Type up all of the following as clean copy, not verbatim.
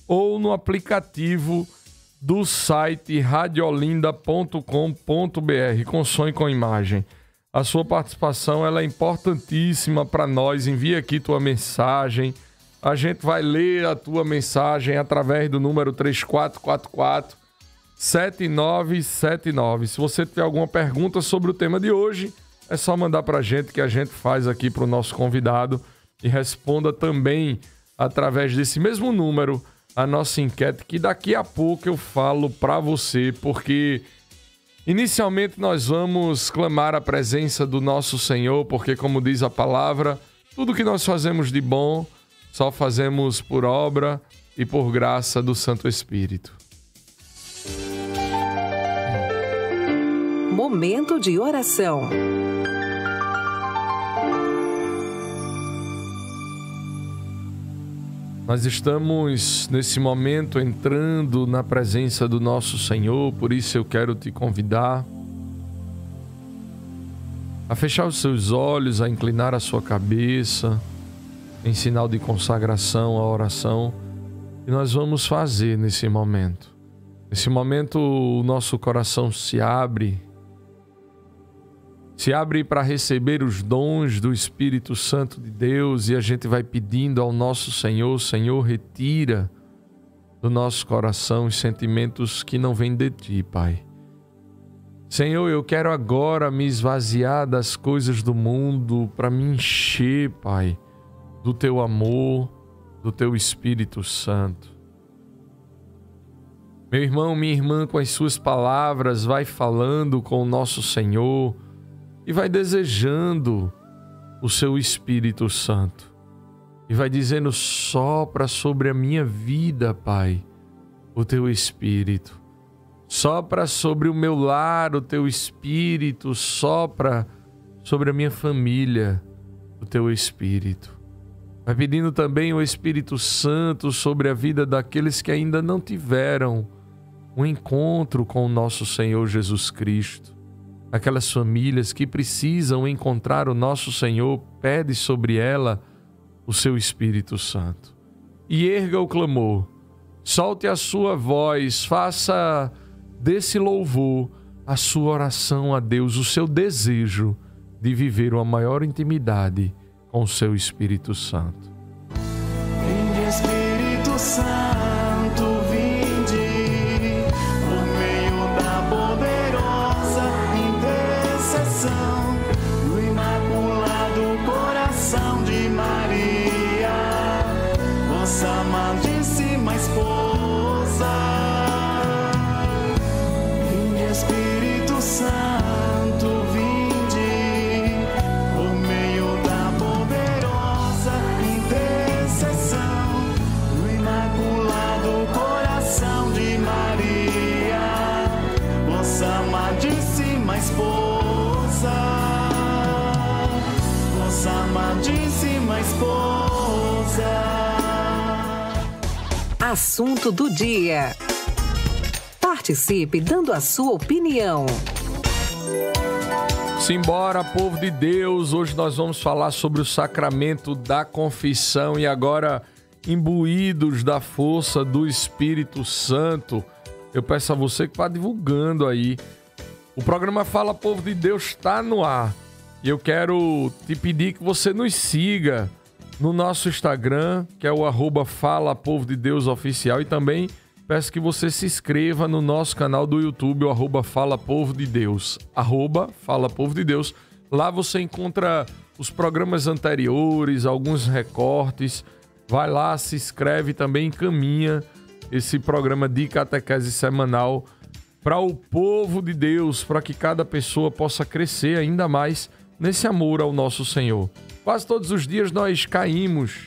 ou no aplicativo do site radiolinda.com.br, com som e com imagem. A sua participação ela é importantíssima para nós. Envie aqui tua mensagem. A gente vai ler a tua mensagem através do número 3444-7979. Se você tiver alguma pergunta sobre o tema de hoje, é só mandar para a gente que a gente faz aqui para o nosso convidado e responda também através desse mesmo número a nossa enquete, que daqui a pouco eu falo para você, porque inicialmente nós vamos clamar a presença do nosso Senhor, porque como diz a palavra, tudo que nós fazemos de bom, só fazemos por obra e por graça do Santo Espírito. Momento de oração. Nós estamos, nesse momento, entrando na presença do nosso Senhor, por isso eu quero te convidar a fechar os seus olhos, a inclinar a sua cabeça, em sinal de consagração à oração que nós vamos fazer nesse momento. Nesse momento, o nosso coração se abre para receber os dons do Espírito Santo de Deus, e a gente vai pedindo ao nosso Senhor: Senhor, retira do nosso coração os sentimentos que não vêm de Ti, Pai. Senhor, eu quero agora me esvaziar das coisas do mundo para me encher, Pai, do Teu amor, do Teu Espírito Santo. Meu irmão, minha irmã, com as suas palavras, vai falando com o nosso Senhor e vai desejando o Seu Espírito Santo. E vai dizendo: sopra sobre a minha vida, Pai, o Teu Espírito. Sopra sobre o meu lar o Teu Espírito. Sopra sobre a minha família o Teu Espírito. Vai pedindo também o Espírito Santo sobre a vida daqueles que ainda não tiveram um encontro com o nosso Senhor Jesus Cristo. Aquelas famílias que precisam encontrar o nosso Senhor, pede sobre ela o Seu Espírito Santo. E erga o clamor, solte a sua voz, faça desse louvor a sua oração a Deus, o seu desejo de viver uma maior intimidade com o Seu Espírito Santo. Vinde, Espírito Santo, vinde, por meio da poderosa intercessão do Imaculado Coração de Maria, vossa amadíssima esposa. Vinde, Espírito Santo, vinde, por meio da poderosa intercessão do Imaculado Coração de Maria, vossa amadíssima esposa, vossa amadíssima esposa. Assunto do dia. Participe dando a sua opinião. Simbora, povo de Deus! Hoje nós vamos falar sobre o sacramento da confissão e agora, imbuídos da força do Espírito Santo, eu peço a você que vá divulgando aí. O programa Fala, Povo de Deus está no ar e eu quero te pedir que você nos siga no nosso Instagram, que é o @Fala Povo de Deus Oficial, e também peço que você se inscreva no nosso canal do YouTube, o @Fala Povo de Deus, @Fala Povo de Deus. Lá você encontra os programas anteriores, alguns recortes. Vai lá, se inscreve também, encaminha esse programa de catequese semanal para o povo de Deus, para que cada pessoa possa crescer ainda mais nesse amor ao nosso Senhor. Quase todos os dias nós caímos,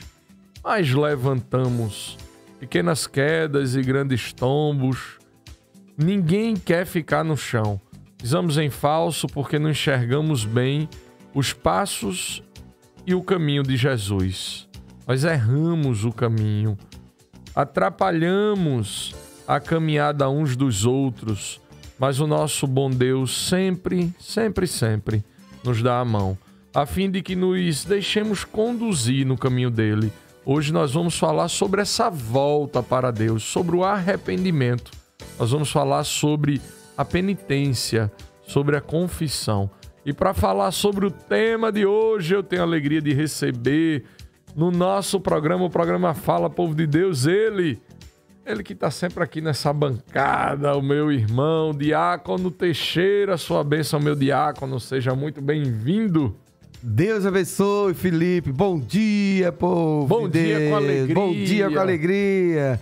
mas levantamos. Pequenas quedas e grandes tombos. Ninguém quer ficar no chão. Pisamos em falso porque não enxergamos bem os passos e o caminho de Jesus. Nós erramos o caminho, atrapalhamos a caminhada uns dos outros, mas o nosso bom Deus sempre, sempre, sempre nos dá a mão, a fim de que nos deixemos conduzir no caminho dele. Hoje nós vamos falar sobre essa volta para Deus, sobre o arrependimento. Nós vamos falar sobre a penitência, sobre a confissão. E para falar sobre o tema de hoje, eu tenho a alegria de receber no nosso programa, o programa Fala Povo de Deus, ele que está sempre aqui nessa bancada, o meu irmão, Diácono Teixeira. Sua bênção, meu diácono, seja muito bem-vindo. Deus abençoe, Felipe. Bom dia, povo. Bom dia com alegria. Bom dia com alegria.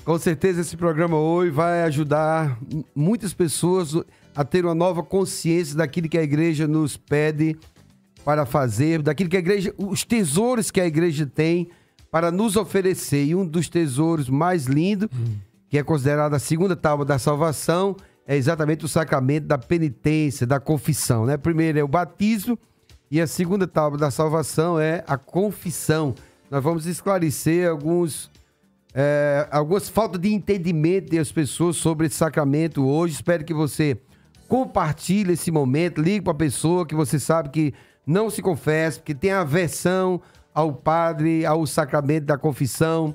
Com certeza esse programa hoje vai ajudar muitas pessoas a ter uma nova consciência daquilo que a igreja nos pede para fazer, daquilo que a igreja, os tesouros que a igreja tem para nos oferecer. E um dos tesouros mais lindos, que é considerado a segunda tábua da salvação, é exatamente o sacramento da penitência, da confissão, né? Primeiro é o batismo e a segunda tábua da salvação é a confissão. Nós vamos esclarecer algumas faltas de entendimento das pessoas sobre esse sacramento hoje. Espero que você compartilhe esse momento, ligue para a pessoa que você sabe que não se confessa, porque tem aversão ao padre, ao sacramento da confissão.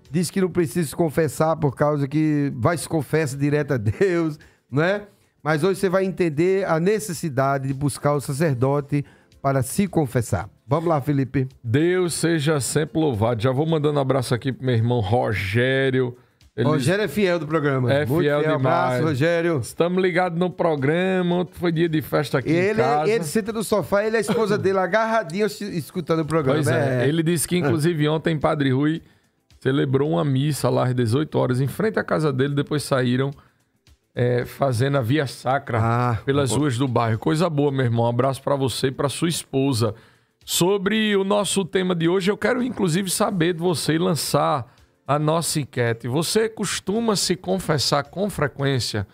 Diz que não precisa se confessar por causa que vai se confessa direto a Deus, não é? Mas hoje você vai entender a necessidade de buscar o sacerdote para se confessar. Vamos lá, Felipe. Deus seja sempre louvado. Já vou mandando um abraço aqui pro meu irmão Rogério. Rogério é fiel do programa. É muito fiel demais. Abraço, Rogério. Estamos ligados no programa. Ontem foi dia de festa aqui em casa. Ele senta no sofá, ele e a esposa dele agarradinho escutando o programa. Pois é. Ele disse que, inclusive, ontem Padre Rui celebrou uma missa lá às 18 horas em frente à casa dele. Depois saíram fazendo a Via Sacra pelas ruas do bairro. Coisa boa, meu irmão. Um abraço para você e para sua esposa. Sobre o nosso tema de hoje, eu quero, inclusive, saber de você e lançar a nossa enquete. Você costuma se confessar com frequência?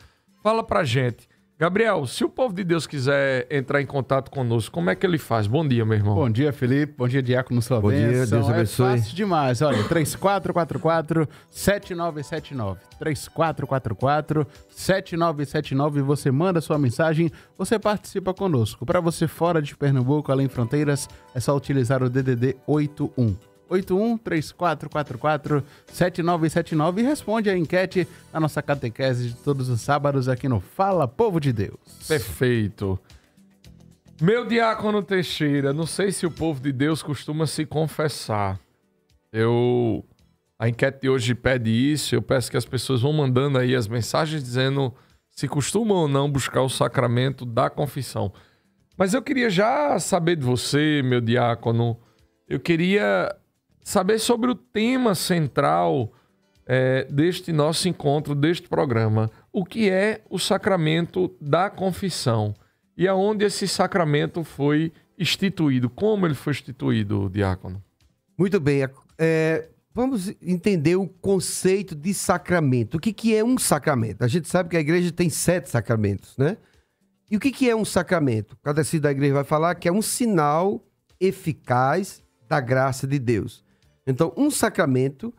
Fala pra gente. Gabriel, se o povo de Deus quiser entrar em contato conosco, como é que ele faz? Bom dia, meu irmão. Bom dia, Felipe. Bom dia, Diácono. Sua bom bênção. Dia, Deus abençoe. É fácil demais. Olha, 3444-7979. 3444-7979. Você manda sua mensagem, você participa conosco. Para você fora de Pernambuco, além fronteiras, é só utilizar o DDD 81. 81-3444-7979 e responde a enquete na nossa catequese de todos os sábados aqui no Fala Povo de Deus. Perfeito. Meu diácono Teixeira, não sei se o povo de Deus costuma se confessar. A enquete de hoje pede isso, eu peço que as pessoas vão mandando aí as mensagens dizendo se costumam ou não buscar o sacramento da confissão. Mas eu queria já saber de você, meu diácono, eu queria saber sobre o tema central deste nosso encontro, deste programa. O que é o sacramento da confissão? E aonde esse sacramento foi instituído? Como ele foi instituído, diácono? Muito bem. Vamos entender o conceito de sacramento. O que é um sacramento? A gente sabe que a igreja tem 7 sacramentos, né? E o que é um sacramento? Cada cidade da igreja vai falar que é um sinal eficaz da graça de Deus. Então, um sacramento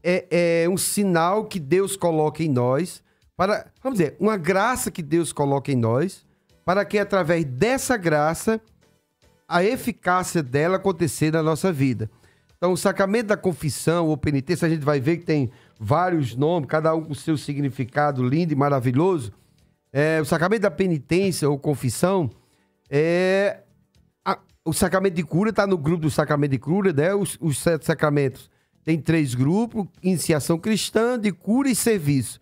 é um sinal que Deus coloca em nós para, vamos dizer, uma graça que Deus coloca em nós para que, através dessa graça, a eficácia dela acontecer na nossa vida. Então, o sacramento da confissão ou penitência, a gente vai ver que tem vários nomes, cada um com seu significado lindo e maravilhoso. O sacramento da penitência ou confissão o sacramento de cura está no grupo do sacramento de cura, né? Os 7 sacramentos tem 3 grupos: iniciação cristã, de cura e serviço.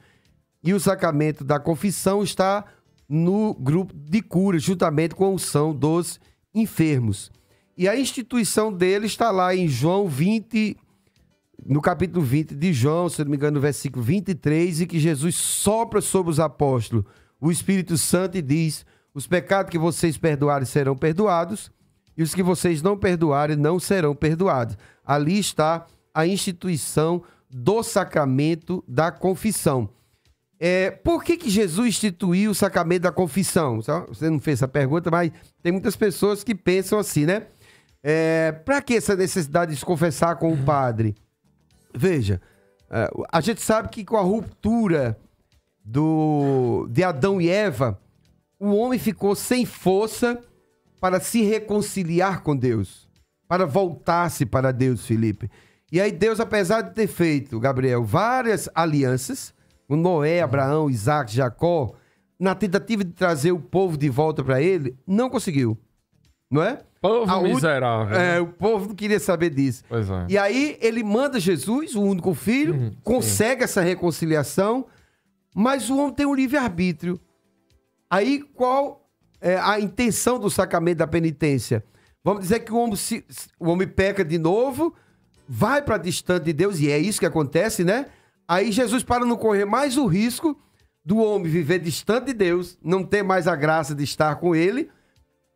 E o sacramento da confissão está no grupo de cura, juntamente com a unção dos enfermos. E a instituição dele está lá em João 20, no capítulo 20 de João, se não me engano, no versículo 23, e que Jesus sopra sobre os apóstolos o Espírito Santo e diz: os pecados que vocês perdoarem serão perdoados, e os que vocês não perdoarem não serão perdoados. Ali está a instituição do sacramento da confissão. Por que Jesus instituiu o sacramento da confissão? Você não fez essa pergunta, mas tem muitas pessoas que pensam assim, né? Para que essa necessidade de se confessar com o padre? Veja, a gente sabe que com a ruptura de Adão e Eva, o homem ficou sem força para se reconciliar com Deus, para voltar-se para Deus, Felipe. E aí Deus, apesar de ter feito, Gabriel, várias alianças, com Noé, Abraão, Isaac, Jacó, na tentativa de trazer o povo de volta para ele, não conseguiu. Não é? Povo miserável. O povo não queria saber disso. Pois é. E aí ele manda Jesus, o único filho, consegue essa reconciliação, mas o homem tem um livre-arbítrio. Aí qual é a intenção do sacramento da penitência? Vamos dizer que o homem peca de novo, vai para distante de Deus, e é isso que acontece, né? Aí Jesus, para não correr mais o risco do homem viver distante de Deus, não ter mais a graça de estar com ele,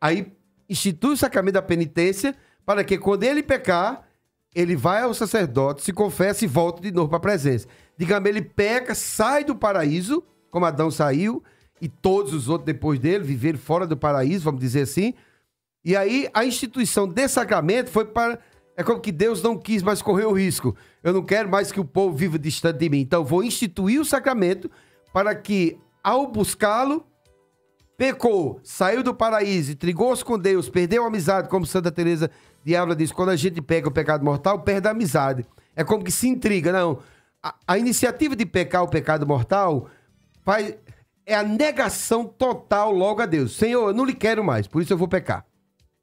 aí institui o sacramento da penitência para que quando ele pecar, ele vai ao sacerdote, se confessa e volta de novo para a presença. Digamos, ele peca, sai do paraíso, como Adão saiu, e todos os outros depois dele viveram fora do paraíso, vamos dizer assim. E aí a instituição desse sacramento foi para... É como que Deus não quis mais correr o risco. Eu não quero mais que o povo viva distante de mim. Então vou instituir o sacramento para que, ao buscá-lo, pecou, saiu do paraíso, intrigou-se com Deus, perdeu a amizade, como Santa Teresa de Ávila diz, quando a gente pega o pecado mortal, perde a amizade. É como que se intriga, não. A iniciativa de pecar o pecado mortal é a negação total logo a Deus. Senhor, eu não lhe quero mais, por isso eu vou pecar.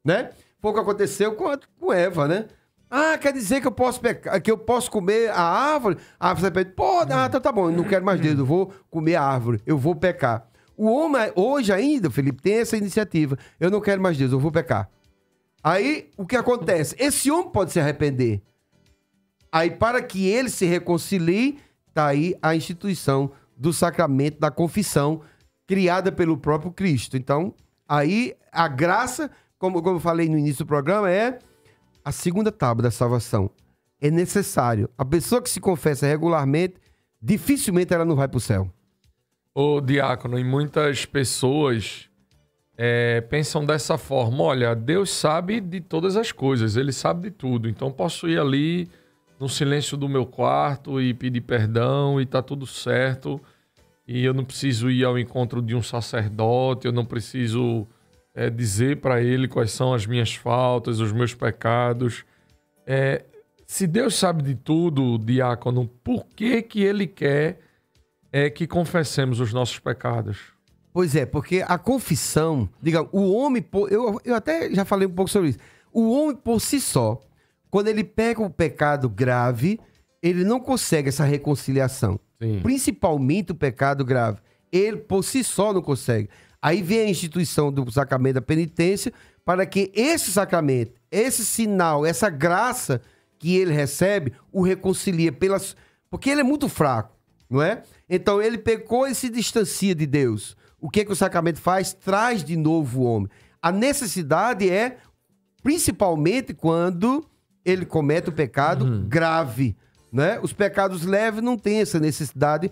Né? Foi o que aconteceu com Eva, né? Ah, quer dizer que eu posso pecar, que eu posso comer a árvore? A árvore repete, então tá bom, eu não quero mais Deus, eu vou comer a árvore, eu vou pecar. O homem, hoje ainda, Felipe, tem essa iniciativa. Eu não quero mais Deus, eu vou pecar. Aí, o que acontece? Esse homem pode se arrepender. Aí, para que ele se reconcilie, tá aí a instituição do sacramento da confissão, criada pelo próprio Cristo. Então, aí, a graça, como eu falei no início do programa, é a segunda tábua da salvação. É necessário. A pessoa que se confessa regularmente, dificilmente ela não vai para o céu. Ô, diácono, e muitas pessoas pensam dessa forma, olha, Deus sabe de todas as coisas, Ele sabe de tudo, então posso ir ali no silêncio do meu quarto e pedir perdão e tá tudo certo, e eu não preciso ir ao encontro de um sacerdote, eu não preciso dizer para ele quais são as minhas faltas, os meus pecados. Se Deus sabe de tudo, diácono, por que Ele quer que confessemos os nossos pecados? Pois é, porque a confissão, digamos, o homem, eu até já falei um pouco sobre isso, o homem por si só, quando ele pega um pecado grave, ele não consegue essa reconciliação. Sim. Principalmente o pecado grave. Ele por si só não consegue. Aí vem a instituição do sacramento da penitência para que esse sacramento, esse sinal, essa graça que ele recebe, o reconcilia porque ele é muito fraco, não é? Então ele pecou e se distancia de Deus. O que o sacramento faz? Traz de novo o homem. A necessidade é, principalmente, quando ele comete o pecado grave, né? Os pecados leves não têm essa necessidade,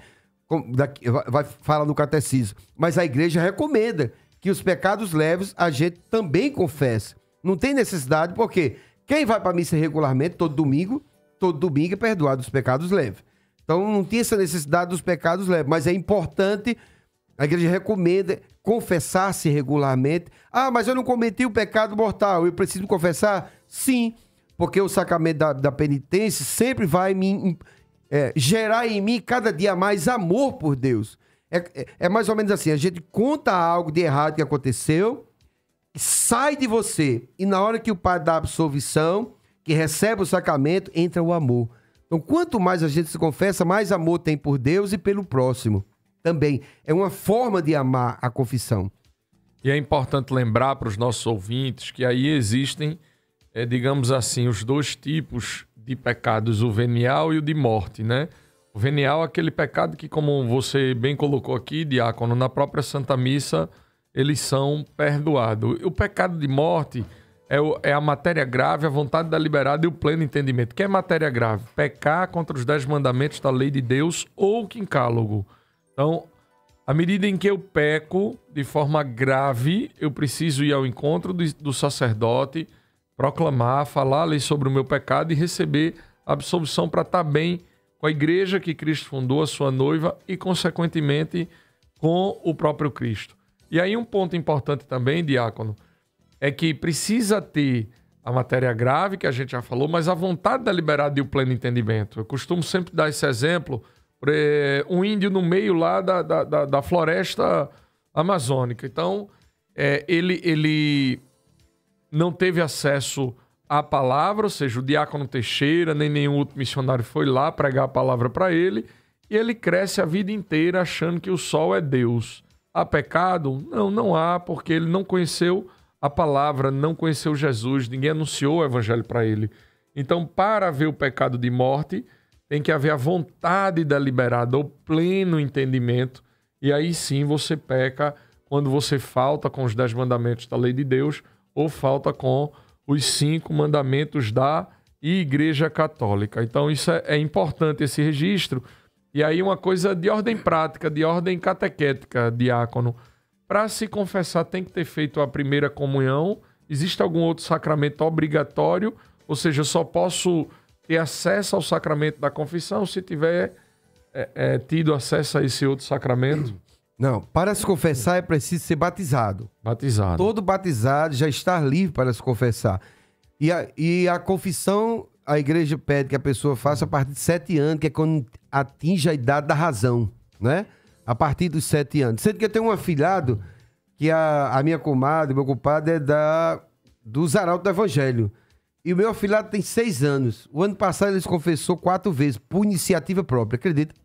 vai falar no catecismo. Mas a igreja recomenda que os pecados leves a gente também confesse. Não tem necessidade, porque quem vai para a missa regularmente, todo domingo é perdoado dos pecados leves. Então não tem essa necessidade dos pecados leves, mas é importante, a igreja recomenda confessar-se regularmente. Ah, mas eu não cometi o pecado mortal, eu preciso confessar? Sim, porque o sacramento da penitência sempre vai gerar em mim cada dia mais amor por Deus. É mais ou menos assim, a gente conta algo de errado que aconteceu, sai de você, e na hora que o padre dá a absolvição, que recebe o sacramento, entra o amor. Então, quanto mais a gente se confessa, mais amor tem por Deus e pelo próximo. Também é uma forma de amar a confissão. E é importante lembrar para os nossos ouvintes que aí existem, digamos assim, os dois tipos de pecados, o venial e o de morte, né? O venial é aquele pecado que, como você bem colocou aqui, diácono, na própria Santa Missa, eles são perdoados. O pecado de morte é a matéria grave, a vontade da liberdade e o pleno entendimento. Que é matéria grave? Pecar contra os 10 mandamentos da lei de Deus ou quincálogo. Então, à medida em que eu peco de forma grave, eu preciso ir ao encontro do sacerdote, proclamar, falar ali sobre o meu pecado e receber a absolvição para estar bem com a igreja que Cristo fundou, a sua noiva, e, consequentemente, com o próprio Cristo. E aí um ponto importante também, diácono, é que precisa ter a matéria grave, que a gente já falou, mas a vontade deliberada e o pleno entendimento. Eu costumo sempre dar esse exemplo. Um índio no meio lá da floresta amazônica. Então, ele não teve acesso à palavra, ou seja, o diácono Teixeira, nem nenhum outro missionário foi lá pregar a palavra para ele, e ele cresce a vida inteira achando que o sol é Deus. Há pecado? Não há, porque ele não conheceu a palavra, não conheceu Jesus, ninguém anunciou o evangelho para ele. Então, para haver o pecado de morte, tem que haver a vontade deliberada, o pleno entendimento, e aí sim você peca quando você falta com os 10 mandamentos da lei de Deus ou falta com os 5 mandamentos da Igreja Católica. Então isso é importante, esse registro. E aí uma coisa de ordem prática, de ordem catequética, diácono. Para se confessar tem que ter feito a primeira comunhão. Existe algum outro sacramento obrigatório? Ou seja, eu só posso ter acesso ao sacramento da confissão se tiver tido acesso a esse outro sacramento? Não, para se confessar é preciso ser batizado. Batizado. Todo batizado já está livre para se confessar. E a confissão, a igreja pede que a pessoa faça a partir de 7 anos, que é quando atinge a idade da razão, né? A partir dos 7 anos. Sendo que eu tenho um afilhado, que a minha comadre, meu compadre, é dos Arautos do Evangelho. E o meu afilhado tem 6 anos. O ano passado ele se confessou 4 vezes, por iniciativa própria, acredita?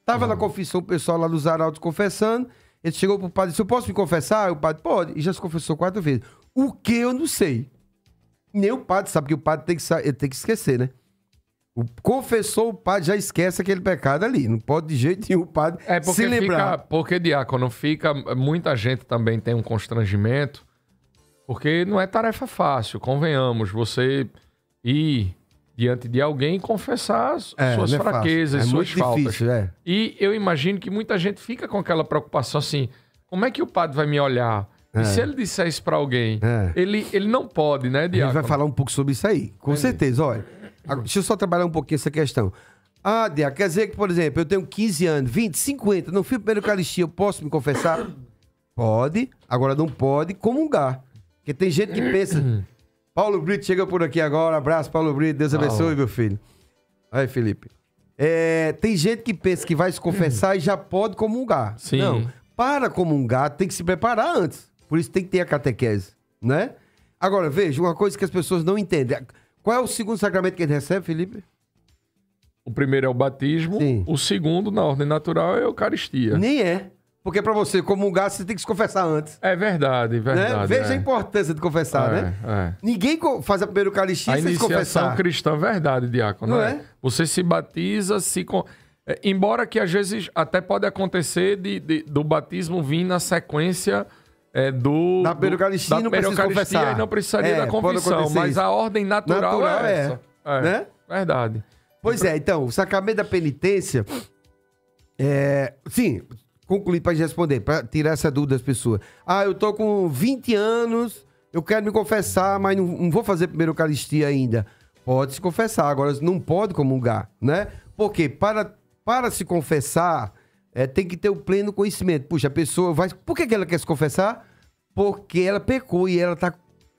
Estava na confissão, o pessoal lá dos Arautos confessando. Ele chegou pro padre e disse: eu posso me confessar? O padre: pode. E já se confessou 4 vezes. O que eu não sei. Nem o padre sabe, porque o padre ele tem que esquecer, né? Confessou, o padre já esquece aquele pecado ali. Não pode de jeito nenhum o padre se lembrar. Porque, diácono, muita gente também tem um constrangimento, porque não é tarefa fácil, convenhamos. Você ir diante de alguém e confessar suas fraquezas, suas faltas. Difícil, E eu imagino que muita gente fica com aquela preocupação assim: como é que o padre vai me olhar? E se ele disser isso pra alguém? Ele não pode, né, diácono? A gente vai falar um pouco sobre isso aí, com certeza. Olha, deixa eu só trabalhar um pouquinho essa questão. Ah, diácono, quer dizer que, por exemplo, eu tenho 15 anos, 20, 50, não fui primeiro Eucaristia, eu posso me confessar? Pode, agora não pode comungar. Porque tem gente que pensa... Paulo Brito chega por aqui agora. Abraço, Paulo Brito. Deus abençoe, meu filho. Aí, Felipe. Tem gente que pensa que vai se confessar e já pode comungar. Sim. Não. Para comungar, tem que se preparar antes. Por isso tem que ter a catequese, né? Agora, veja, uma coisa que as pessoas não entendem. Qual é o segundo sacramento que ele recebe, Felipe? O primeiro é o batismo. Sim. O segundo, na ordem natural, é a Eucaristia. Nem é. Porque para você comungar, você tem que se confessar antes. É verdade, verdade. Né? Veja a importância de confessar, né? Ninguém faz a primeira Eucaristia sem se confessar. A iniciação cristã, verdade, diácono. Não é? Você se batiza, embora que às vezes até pode acontecer do batismo vir na sequência da primeira Eucaristia, não precisa confessar. E não precisaria da confissão, mas isso. A ordem natural é essa. Né? Verdade. Pois é, então, o sacramento da penitência... Sim... Concluir para responder, para tirar essa dúvida das pessoas. Ah, eu tô com 20 anos, eu quero me confessar, mas não vou fazer primeiro Eucaristia ainda. Pode se confessar, agora não pode comungar, né? Porque para se confessar, tem que ter o pleno conhecimento. Puxa, a pessoa vai... Por que ela quer se confessar? Porque ela pecou e ela tá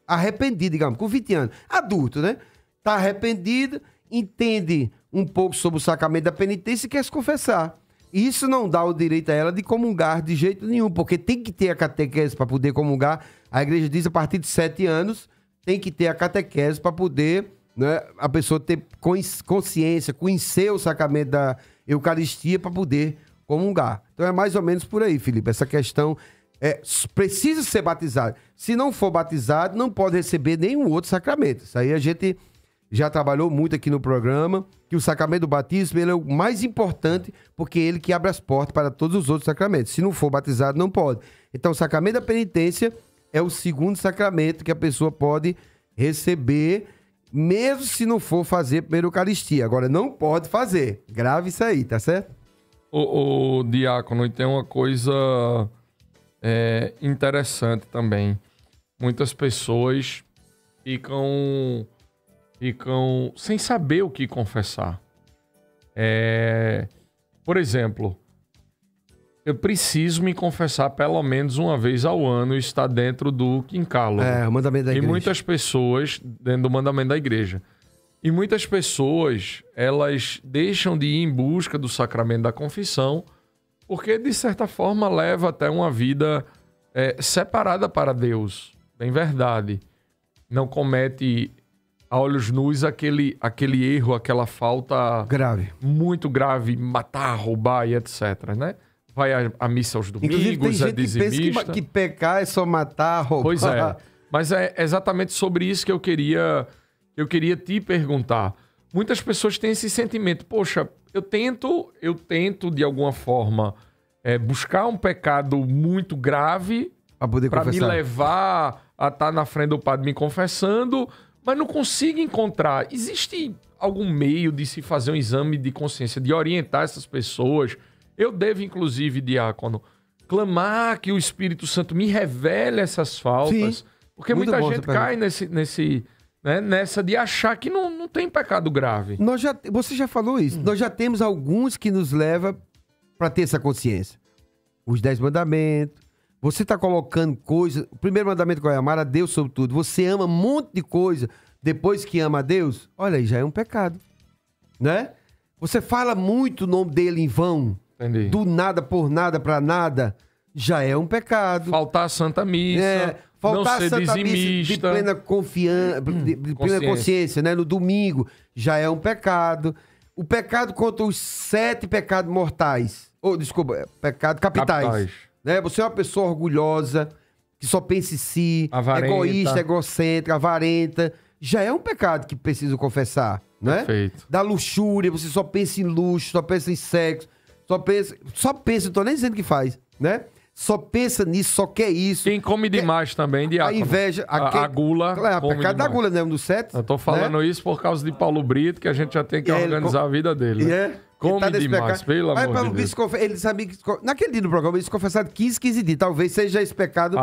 arrependida, digamos, com 20 anos. Adulto, né? Tá arrependida, entende um pouco sobre o sacramento da penitência e quer se confessar. Isso não dá o direito a ela de comungar de jeito nenhum, porque tem que ter a catequese para poder comungar. A igreja diz a partir de 7 anos tem que ter a catequese para poder, né, a pessoa ter consciência, conhecer o sacramento da Eucaristia para poder comungar. Então é mais ou menos por aí, Felipe. Essa questão precisa ser batizado. Se não for batizado, não pode receber nenhum outro sacramento. Isso aí a gente já trabalhou muito aqui no programa, que o sacramento do batismo ele é o mais importante, porque é ele que abre as portas para todos os outros sacramentos. Se não for batizado, não pode. Então, o sacramento da penitência é o segundo sacramento que a pessoa pode receber, mesmo se não for fazer a primeira Eucaristia. Agora, não pode fazer. Grave isso aí, tá certo? O diácono, e tem uma coisa interessante também. Muitas pessoas ficam sem saber o que confessar. Por exemplo, eu preciso me confessar pelo menos uma vez ao ano e estar dentro do quincálogo. O mandamento da igreja. E muitas pessoas, dentro do mandamento da igreja. E muitas pessoas, elas deixam de ir em busca do sacramento da confissão porque, de certa forma, leva até uma vida separada para Deus. Bem verdade. Não comete a olhos nus aquele erro, aquela falta grave, muito grave, matar, roubar e etc, né? Vai à missa aos domingos, inclusive, tem gente dizimista. Que pensa que pecar é só matar, roubar. Pois é. Mas é exatamente sobre isso que eu queria te perguntar. Muitas pessoas têm esse sentimento. Poxa, eu tento de alguma forma buscar um pecado muito grave para me levar a estar na frente do padre me confessando, mas não consigo encontrar. Existe algum meio de se fazer um exame de consciência, de orientar essas pessoas? Eu devo, inclusive, diácono, clamar que o Espírito Santo me revele essas faltas. Sim, porque muita gente cai nessa de achar que não tem pecado grave. Você já falou isso. Nós já temos alguns que nos levam para ter essa consciência. Os 10 mandamentos. Você está colocando coisas... O primeiro mandamento qual é? Amar a Deus sobre tudo. Você ama um monte de coisa depois que ama a Deus. Olha aí, já é um pecado. Né? Você fala muito o nome dele em vão. Entendi. Do nada, por nada, para nada. Já é um pecado. Faltar a Santa Missa. Faltar não ser a Santa dizimista. Missa de plena plena consciência, né? No domingo. Já é um pecado. O pecado contra os 7 pecados mortais. Pecado capitais. Né? Você é uma pessoa orgulhosa, que só pensa em si, avarenta, egoísta, egocêntrica, avarenta. Já é um pecado que precisa confessar, né? Perfeito. Da luxúria, você só pensa em luxo, só pensa em sexo, só pensa, não tô nem dizendo que faz, né? Só pensa nisso, só quer isso. Quem come demais também, diácono. A inveja. A gula. Claro, o pecado da gula, né? Um dos 7. Eu tô falando isso por causa de Paulo Brito, que a gente já tem que organizar a vida dele. Né? Come demais, pelo amor de Deus. Ele sabia que... Naquele dia do programa, eles confessaram 15 dias. Talvez seja esse pecado...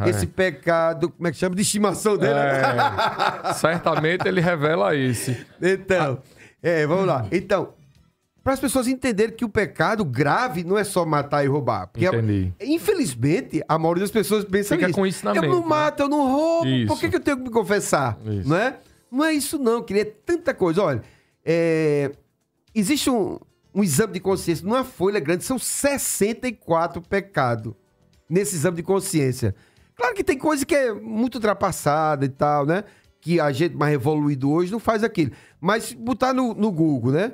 esse pecado, como é que chama? De estimação dele. Certamente ele revela isso. Então, vamos lá. Então, para as pessoas entenderem que o pecado grave não é só matar e roubar. Porque, infelizmente, a maioria das pessoas pensa nisso. Com isso na mente, eu não mato, eu não roubo. Isso. Por que eu tenho que me confessar? Isso. Não é? Não é isso, não. Queria tanta coisa. Olha, existe um exame de consciência. Numa folha grande, são 64 pecados nesse exame de consciência. Claro que tem coisa que é muito ultrapassada e tal, né? Que a gente mais evoluído hoje não faz aquilo. Mas botar no Google, né?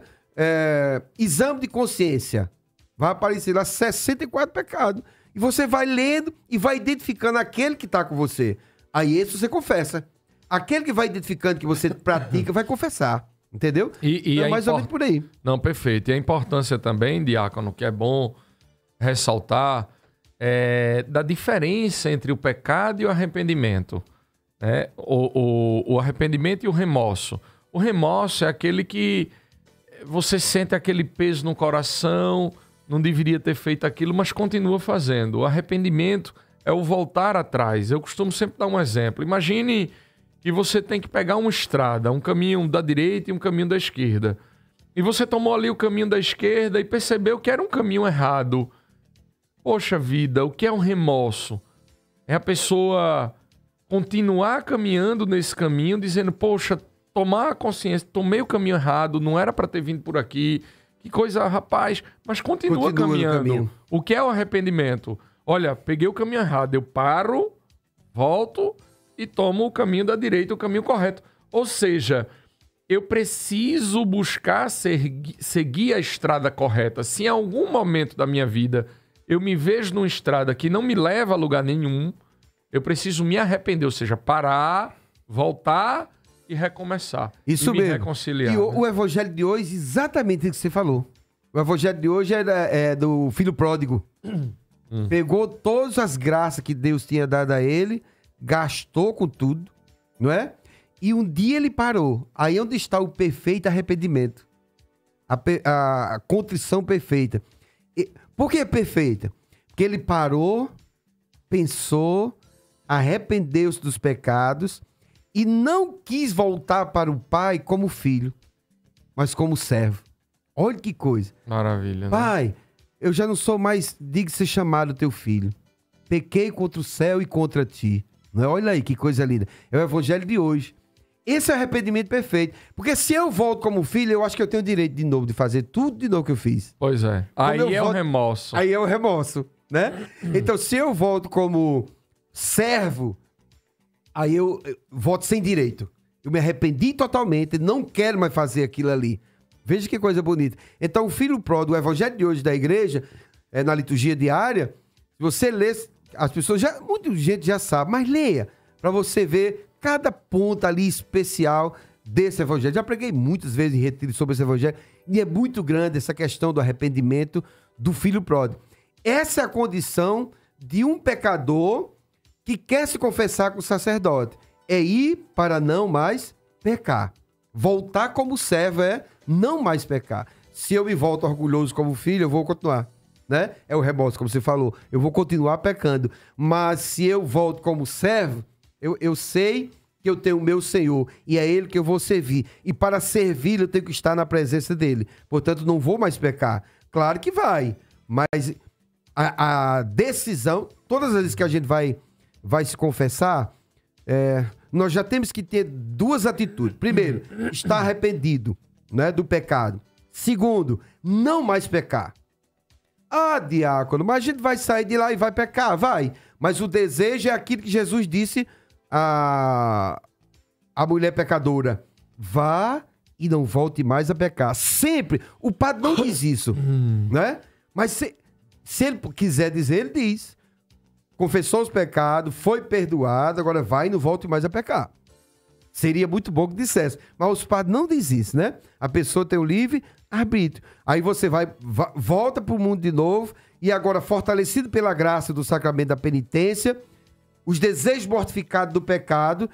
Exame de consciência. Vai aparecer lá 64 pecados. E você vai lendo e vai identificando aquele que está com você. Aí esse você confessa. Aquele que vai identificando que você pratica, vai confessar. Entendeu? E é mais ou menos por aí. Não, perfeito. E a importância também, diácono, que é bom ressaltar, da diferença entre o pecado e o arrependimento. Né? O arrependimento e o remorso. O remorso é aquele que você sente aquele peso no coração, não deveria ter feito aquilo, mas continua fazendo. O arrependimento é o voltar atrás. Eu costumo sempre dar um exemplo. Imagine que você tem que pegar uma estrada, um caminho da direita e um caminho da esquerda. E você tomou ali o caminho da esquerda e percebeu que era um caminho errado. Poxa vida, o que é um remorso? É a pessoa continuar caminhando nesse caminho, dizendo, poxa, tomar a consciência, tomei o caminho errado, não era para ter vindo por aqui, que coisa, rapaz, mas continua caminhando. O que é o arrependimento? Olha, peguei o caminho errado, eu paro, volto e tomo o caminho da direita, o caminho correto. Ou seja, eu preciso buscar seguir a estrada correta. Se em algum momento da minha vida eu me vejo numa estrada que não me leva a lugar nenhum, eu preciso me arrepender, ou seja, parar, voltar e recomeçar. Isso e me mesmo. Reconciliar. E o evangelho de hoje, exatamente o que você falou. O evangelho de hoje é do filho pródigo. Pegou todas as graças que Deus tinha dado a ele, gastou com tudo, não é? E um dia ele parou. Aí onde está o perfeito arrependimento? A contrição perfeita. Por que perfeita? Porque ele parou, pensou, arrependeu-se dos pecados e não quis voltar para o pai como filho, mas como servo. Olha que coisa. Maravilha, né? Pai, eu já não sou mais digno de ser chamado teu filho. Pequei contra o céu e contra ti. Não é? Olha aí que coisa linda. É o evangelho de hoje. Esse é o arrependimento perfeito. Porque se eu volto como filho, eu acho que eu tenho o direito de novo de fazer tudo de novo que eu fiz. Pois é. Aí é o remorso. Aí é o remorso, né? Então, se eu volto como servo, aí eu volto sem direito. Eu me arrependi totalmente, não quero mais fazer aquilo ali. Veja que coisa bonita. Então, o filho pródigo, o evangelho de hoje da igreja, na liturgia diária, se você lê, as pessoas já, muita gente já sabe, mas leia, para você ver cada ponto ali especial desse evangelho. Já preguei muitas vezes em retiro sobre esse evangelho, e é muito grande essa questão do arrependimento do filho pródigo. Essa é a condição de um pecador que quer se confessar com o sacerdote. É ir para não mais pecar. Voltar como servo é não mais pecar. Se eu me volto orgulhoso como filho, eu vou continuar, né? É o remorso, como você falou. Eu vou continuar pecando. Mas se eu volto como servo, eu sei que eu tenho o meu Senhor e é Ele que eu vou servir. E para servir, eu tenho que estar na presença dEle. Portanto, não vou mais pecar. Claro que vai, mas a decisão, todas as vezes que a gente vai se confessar, nós já temos que ter duas atitudes. Primeiro, estar arrependido, né, do pecado. Segundo, não mais pecar. Ah, diácono, mas a gente vai sair de lá e vai pecar? Vai. Mas o desejo é aquilo que Jesus disse a mulher pecadora: vá e não volte mais a pecar. Sempre. O padre não diz isso, né? Mas se ele quiser dizer, ele diz. Confessou os pecados, foi perdoado, agora vai e não volte mais a pecar. Seria muito bom que dissesse. Mas os padres não dizem isso, né? A pessoa tem o livre arbítrio. Aí você volta para o mundo de novo e agora, fortalecido pela graça do sacramento da penitência, os desejos mortificados do pecado,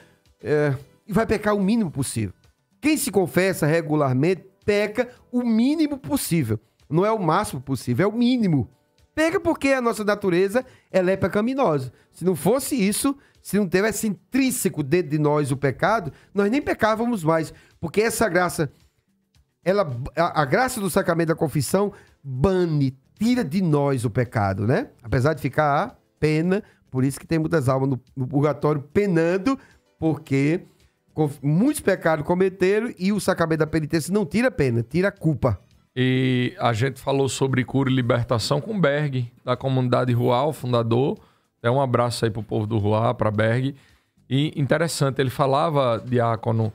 e vai pecar o mínimo possível. Quem se confessa regularmente peca o mínimo possível. Não é o máximo possível, é o mínimo. Peca porque a nossa natureza, ela é pecaminosa. Se não fosse isso, se não tivesse intrínseco dentro de nós o pecado, nós nem pecávamos mais. Porque essa graça, a graça do sacramento da confissão bane, tira de nós o pecado, né? Apesar de ficar a pena, por isso que tem muitas almas no purgatório penando, porque muitos pecados cometeram e o sacramento da penitência não tira a pena, tira a culpa. E a gente falou sobre cura e libertação com Berg, da comunidade Rual, fundador. Um abraço aí pro povo do Rual, para Berg. E interessante, ele falava, diácono,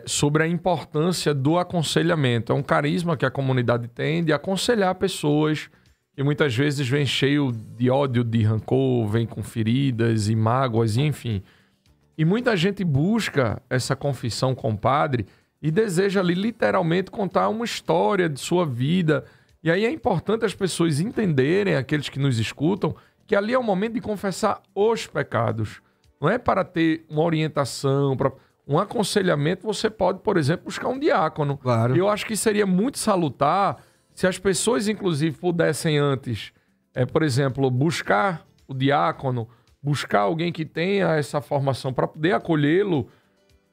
sobre a importância do aconselhamento. É um carisma que a comunidade tem de aconselhar pessoas que muitas vezes vêm cheio de ódio, de rancor, vêm com feridas e mágoas, enfim. E muita gente busca essa confissão com o padre e deseja ali literalmente contar uma história de sua vida. E aí é importante as pessoas entenderem, aqueles que nos escutam, que ali é o momento de confessar os pecados. Não é para ter uma orientação, para um aconselhamento. Você pode, por exemplo, buscar um diácono. Claro. E eu acho que seria muito salutar se as pessoas, inclusive, pudessem antes, por exemplo, buscar o diácono, buscar alguém que tenha essa formação para poder acolhê-lo.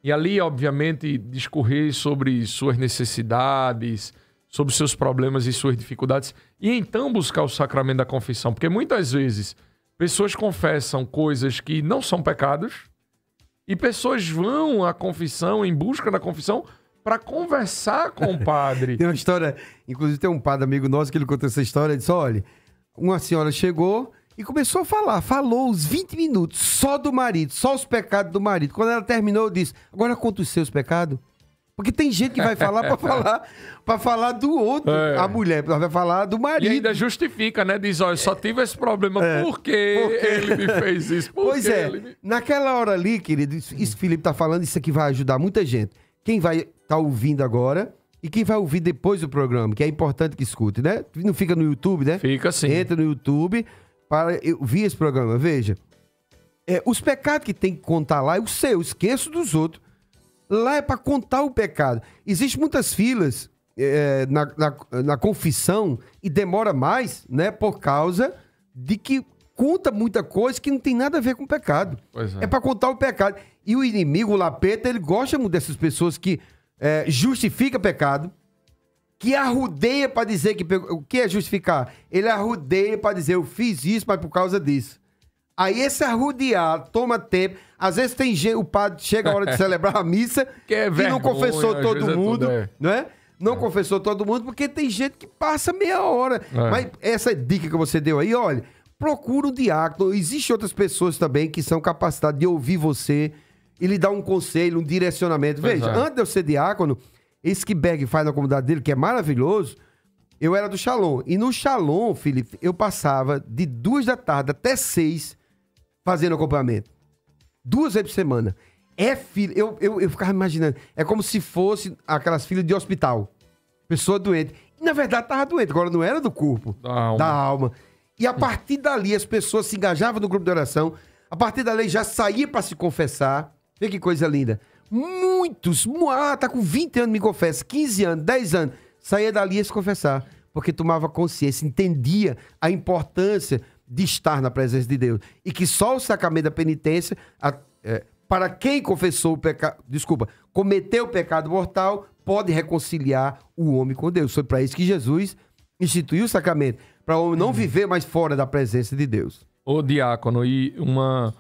E ali, obviamente, discorrer sobre suas necessidades, sobre seus problemas e suas dificuldades. E então buscar o sacramento da confissão. Porque muitas vezes pessoas confessam coisas que não são pecados e pessoas vão à confissão, em busca da confissão, para conversar com o padre. Tem uma história, inclusive tem um padre amigo nosso que ele contou essa história. Ele disse: olha, uma senhora chegou e começou a falar, falou uns 20 minutos só do marido, só os pecados do marido. Quando ela terminou, eu disse: agora conta os seus pecados. Porque tem gente que vai falar para falar do outro. A mulher vai falar do marido. E ainda justifica, né? Diz: olha, só tive esse problema porque ele me fez isso. Pois é, naquela hora ali, querido, isso que o Felipe tá falando, isso aqui vai ajudar muita gente. Quem vai estar ouvindo agora e quem vai ouvir depois do programa, que é importante que escute, né? Não fica no YouTube, né? Fica sim. Entra no YouTube para ouvir esse programa. Veja, os pecados que tem que contar lá é o seu, esqueço dos outros. Lá é para contar o pecado. Existem muitas filas na confissão e demora mais, né? Por causa de que conta muita coisa que não tem nada a ver com o pecado. Pois é. É para contar o pecado. E o inimigo, o Lapeta, ele gosta muito dessas pessoas que justificam pecado, que arrudeia para dizer que pegou. O que é justificar? Ele arrudeia para dizer, eu fiz isso, mas por causa disso. Aí esse arrudear toma tempo. Às vezes tem gente, o padre chega a hora de celebrar a missa Que é e não vergonha, confessou às todo vezes é mundo, tudo, é. não é? Não confessou todo mundo, porque tem gente que passa meia hora. É. Mas essa dica que você deu aí, olha, procura um diácono. Existem outras pessoas também que são capacitadas de ouvir você e lhe dar um conselho, um direcionamento. Pois Veja, é. antes de eu ser diácono, esse que Berg faz na comunidade dele, que é maravilhoso, eu era do Shalom. E no Shalom, Felipe, eu passava de 2 da tarde até 6 fazendo acompanhamento. 2 vezes por semana. Eu ficava imaginando, é como se fosse aquelas filas de hospital. Pessoa doente. E, na verdade, tava doente, agora não era do corpo, Da alma. alma. E a partir dali, as pessoas se engajavam no grupo de oração. A partir dali, já saía para se confessar. Vê que coisa linda. Muitos, tá com 20 anos me confessa, 15 anos, 10 anos. Saía dali a se confessar, porque tomava consciência, entendia a importância de estar na presença de Deus. E que só o sacramento da penitência, para quem confessou o pecado, cometeu o pecado mortal, pode reconciliar o homem com Deus. Foi para isso que Jesus instituiu o sacramento, para o homem não viver mais fora da presença de Deus. Ô, diácono, e uma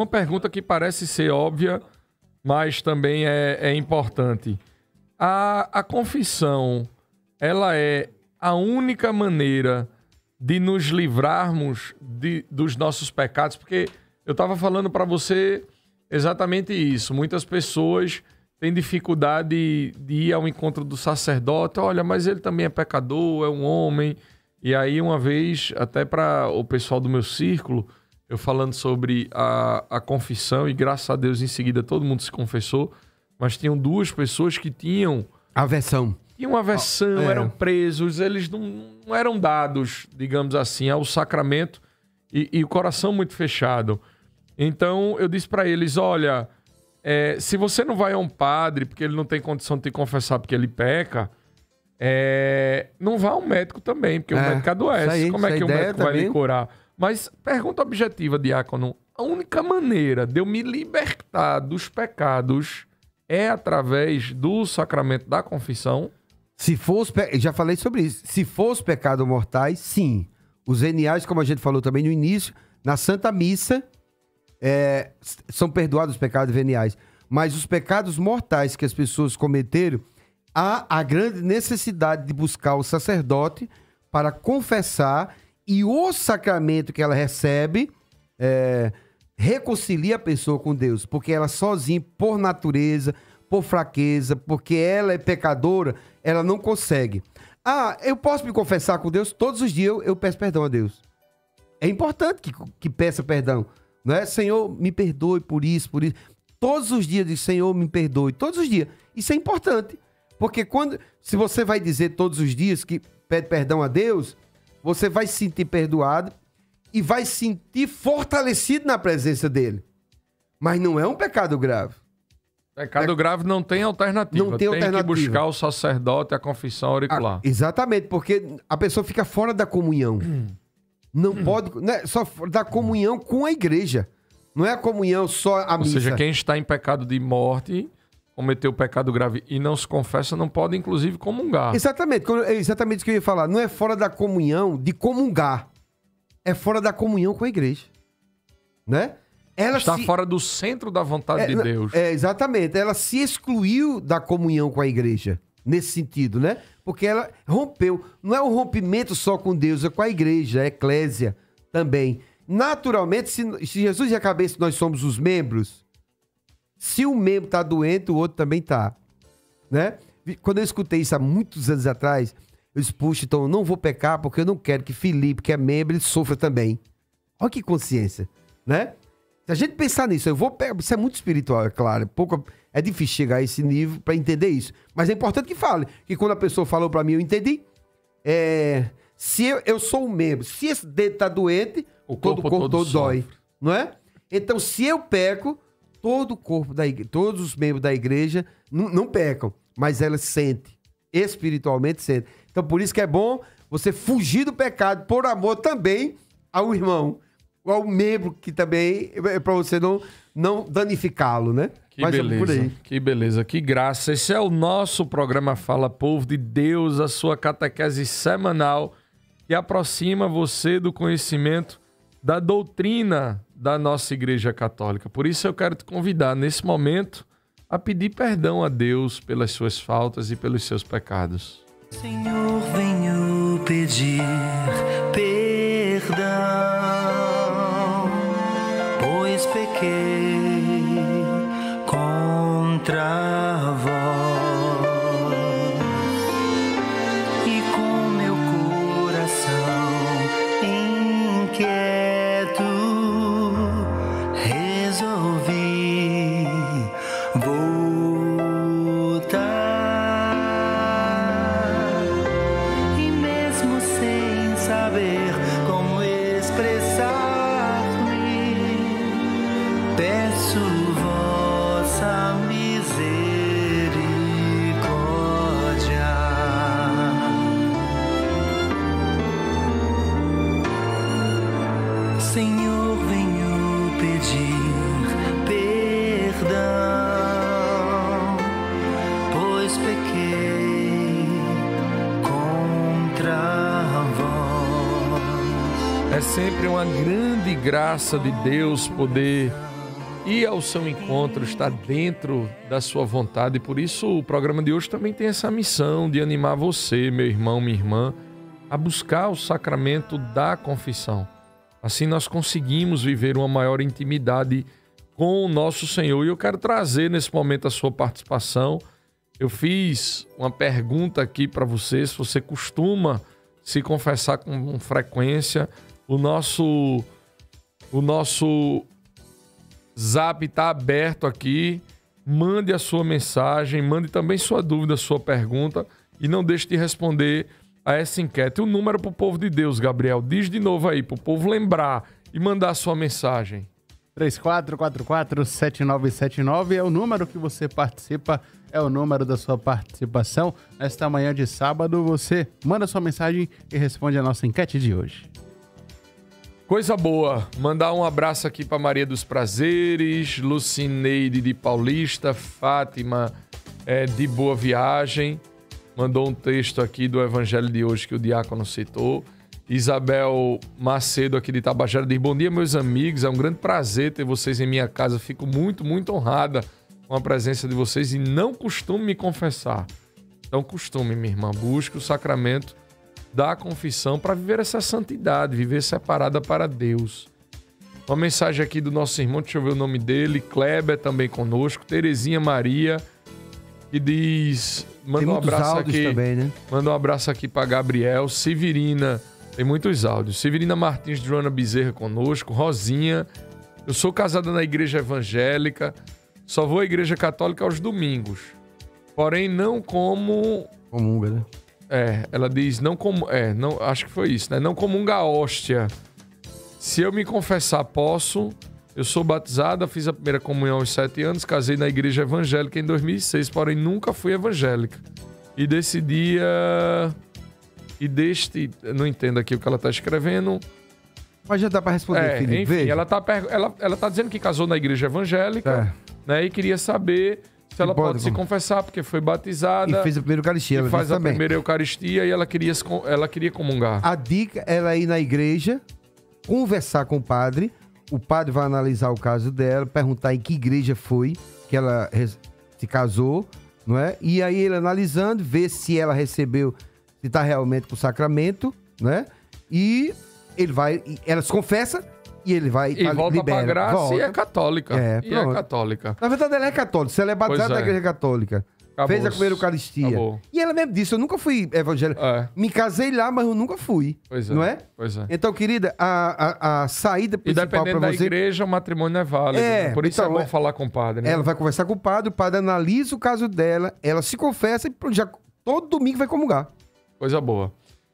pergunta que parece ser óbvia, mas também é importante. A confissão, ela é a única maneira de nos livrarmos dos nossos pecados? Porque eu estava falando para você exatamente isso. Muitas pessoas têm dificuldade de ir ao encontro do sacerdote. Olha, mas ele também é pecador, é um homem. E aí, uma vez, até para o pessoal do meu círculo, eu falando sobre a confissão, e graças a Deus, em seguida, todo mundo se confessou, mas tinham 2 pessoas que tinham Aversão. tinham aversão, É. eram presos, eles não eram dados, digamos assim, ao sacramento e o coração muito fechado. Então, eu disse para eles, olha, se você não vai a um padre porque ele não tem condição de te confessar porque ele peca, não vá a um médico também, porque o médico adoece. isso aí, Como é essa que o ideia médico vai lhe também. curar? Mas, pergunta objetiva, diácono, a única maneira de eu me libertar dos pecados é através do sacramento da confissão? Se for já falei sobre isso. Se for os pecados mortais, sim. Os veniais, como a gente falou também no início, na Santa Missa, são perdoados os pecados veniais. Mas os pecados mortais que as pessoas cometeram, há a grande necessidade de buscar o sacerdote para confessar, e o sacramento que ela recebe reconcilia a pessoa com Deus, porque ela sozinha, por natureza, por fraqueza, porque ela é pecadora, ela não consegue. Eu posso me confessar com Deus? Todos os dias eu peço perdão a Deus. É importante que peça perdão. Não é? Senhor, me perdoe por isso, por isso. Todos os dias diz, Senhor, me perdoe. Todos os dias. Isso é importante. Porque se você vai dizer todos os dias que pede perdão a Deus, você vai se sentir perdoado e vai se sentir fortalecido na presença dele. Mas não é um pecado grave. Pecado grave não tem alternativa. Não tem alternativa. Que buscar o sacerdote, a confissão auricular. Exatamente, porque a pessoa fica fora da comunhão. Não pode... Né, só da comunhão com a igreja. Não é a comunhão só a Ou missa. seja, quem está em pecado de morte, cometeu pecado grave e não se confessa, não pode, inclusive, comungar. Exatamente. É exatamente isso que eu ia falar. Não é fora da comunhão de comungar. É fora da comunhão com a igreja. Né? Ela Está fora do centro da vontade de Deus. Exatamente. Ela se excluiu da comunhão com a igreja. Nesse sentido, né? Porque ela rompeu. Não é um rompimento só com Deus, é com a igreja, a eclésia também. Naturalmente, se Jesus é a cabeça, nós somos os membros. Se um membro está doente, o outro também está. Né? Quando eu escutei isso há muitos anos atrás, eu disse, puxa, então eu não vou pecar porque eu não quero que Felipe, que é membro, ele sofra também. Olha que consciência, né? Se a gente pensar nisso, isso é muito espiritual, é claro. É difícil chegar a esse nível para entender isso. Mas é importante que fale. Que quando a pessoa falou para mim, eu entendi. Se eu sou um membro, se esse dedo está doente, todo o corpo todo dói. Não é? Então, se eu peco, todo o corpo da igreja, todos os membros da igreja não pecam, mas elas sentem. Espiritualmente sentem. Então, por isso que é bom você fugir do pecado por amor também ao irmão. Ao membro que também, para você não danificá-lo, né? Que Mas é por beleza, aí. que beleza, que graça. Esse é o nosso programa Fala Povo de Deus, a sua catequese semanal que aproxima você do conhecimento da doutrina da nossa Igreja Católica. Por isso eu quero te convidar nesse momento a pedir perdão a Deus pelas suas faltas e pelos seus pecados. Senhor, venho pedir perdão, pois pequei contra vós e com meu coração inquieto resolvi voltar. E mesmo sem saber como expressar-me, peço vossa misericórdia. Senhor, venho pedir perdão, pois pequei contra vós. É sempre uma grande graça de Deus poder ir ao seu encontro, estar dentro da sua vontade. E por isso o programa de hoje também tem essa missão de animar você, meu irmão, minha irmã, a buscar o sacramento da confissão. Assim nós conseguimos viver uma maior intimidade com o nosso Senhor. E eu quero trazer nesse momento a sua participação. Eu fiz uma pergunta aqui para você, se você costuma se confessar com frequência. O nosso Zap está aberto aqui. Mande a sua mensagem, mande também sua dúvida, sua pergunta e não deixe de responder a essa enquete. O número para o povo de Deus, Gabriel, diz de novo aí, para o povo lembrar e mandar a sua mensagem. 3444-7979 é o número que você participa, é o número da sua participação. Nesta manhã de sábado, você manda sua mensagem e responde a nossa enquete de hoje. Coisa boa. Mandar um abraço aqui para Maria dos Prazeres, Lucineide de Paulista, Fátima de Boa Viagem. Mandou um texto aqui do Evangelho de hoje que o diácono citou. Isabel Macedo aqui de Tabajara diz: bom dia, meus amigos. É um grande prazer ter vocês em minha casa. Fico muito, muito honrada com a presença de vocês e não costumo me confessar. Então costume, minha irmã. Busque o sacramento da confissão para viver essa santidade, viver separada para Deus. Uma mensagem aqui do nosso irmão, deixa eu ver o nome dele, Kleber também conosco, Terezinha Maria, que diz, manda um abraço aqui também, né? Manda um abraço aqui para Gabriel, Severina, tem muitos áudios, Severina Martins de Joana Bezerra conosco, Rosinha, eu sou casada na igreja evangélica, só vou à igreja católica aos domingos, porém não como... Comunga, né? Ela diz, não acho que foi isso, né? Não comunga a hóstia. Se eu me confessar, posso. Eu sou batizada, fiz a primeira comunhão aos 7 anos, casei na igreja evangélica em 2006, porém nunca fui evangélica. E desse dia... não entendo aqui o que ela está escrevendo. Mas já dá para responder, Felipe. Enfim, ela tá dizendo que casou na igreja evangélica, né? E queria saber... se ela pode se confessar, porque foi batizada. E fez a primeira Eucaristia. E faz a primeira Eucaristia e ela queria comungar. A dica é ela ir na igreja, conversar com o padre vai analisar o caso dela, perguntar em que igreja foi que ela se casou, não é? E aí ele analisando, ver se ela recebeu, se está realmente com o sacramento, né? E ela se confessa... E ele vai e volta para a graça e é católica. É católica. Na verdade, ela é católica. Se ela é batizada na igreja católica, fez a primeira Eucaristia. Acabou. E ela mesmo disse, eu nunca fui evangélico. Me casei lá, mas eu nunca fui. Não é? Pois é. Então, querida, a saída principal para você... E dependendo da igreja, o matrimônio é válido. Né? Por isso então, é bom falar com o padre. Né? Ela vai conversar com o padre analisa o caso dela, ela se confessa e já todo domingo vai comungar. Coisa boa.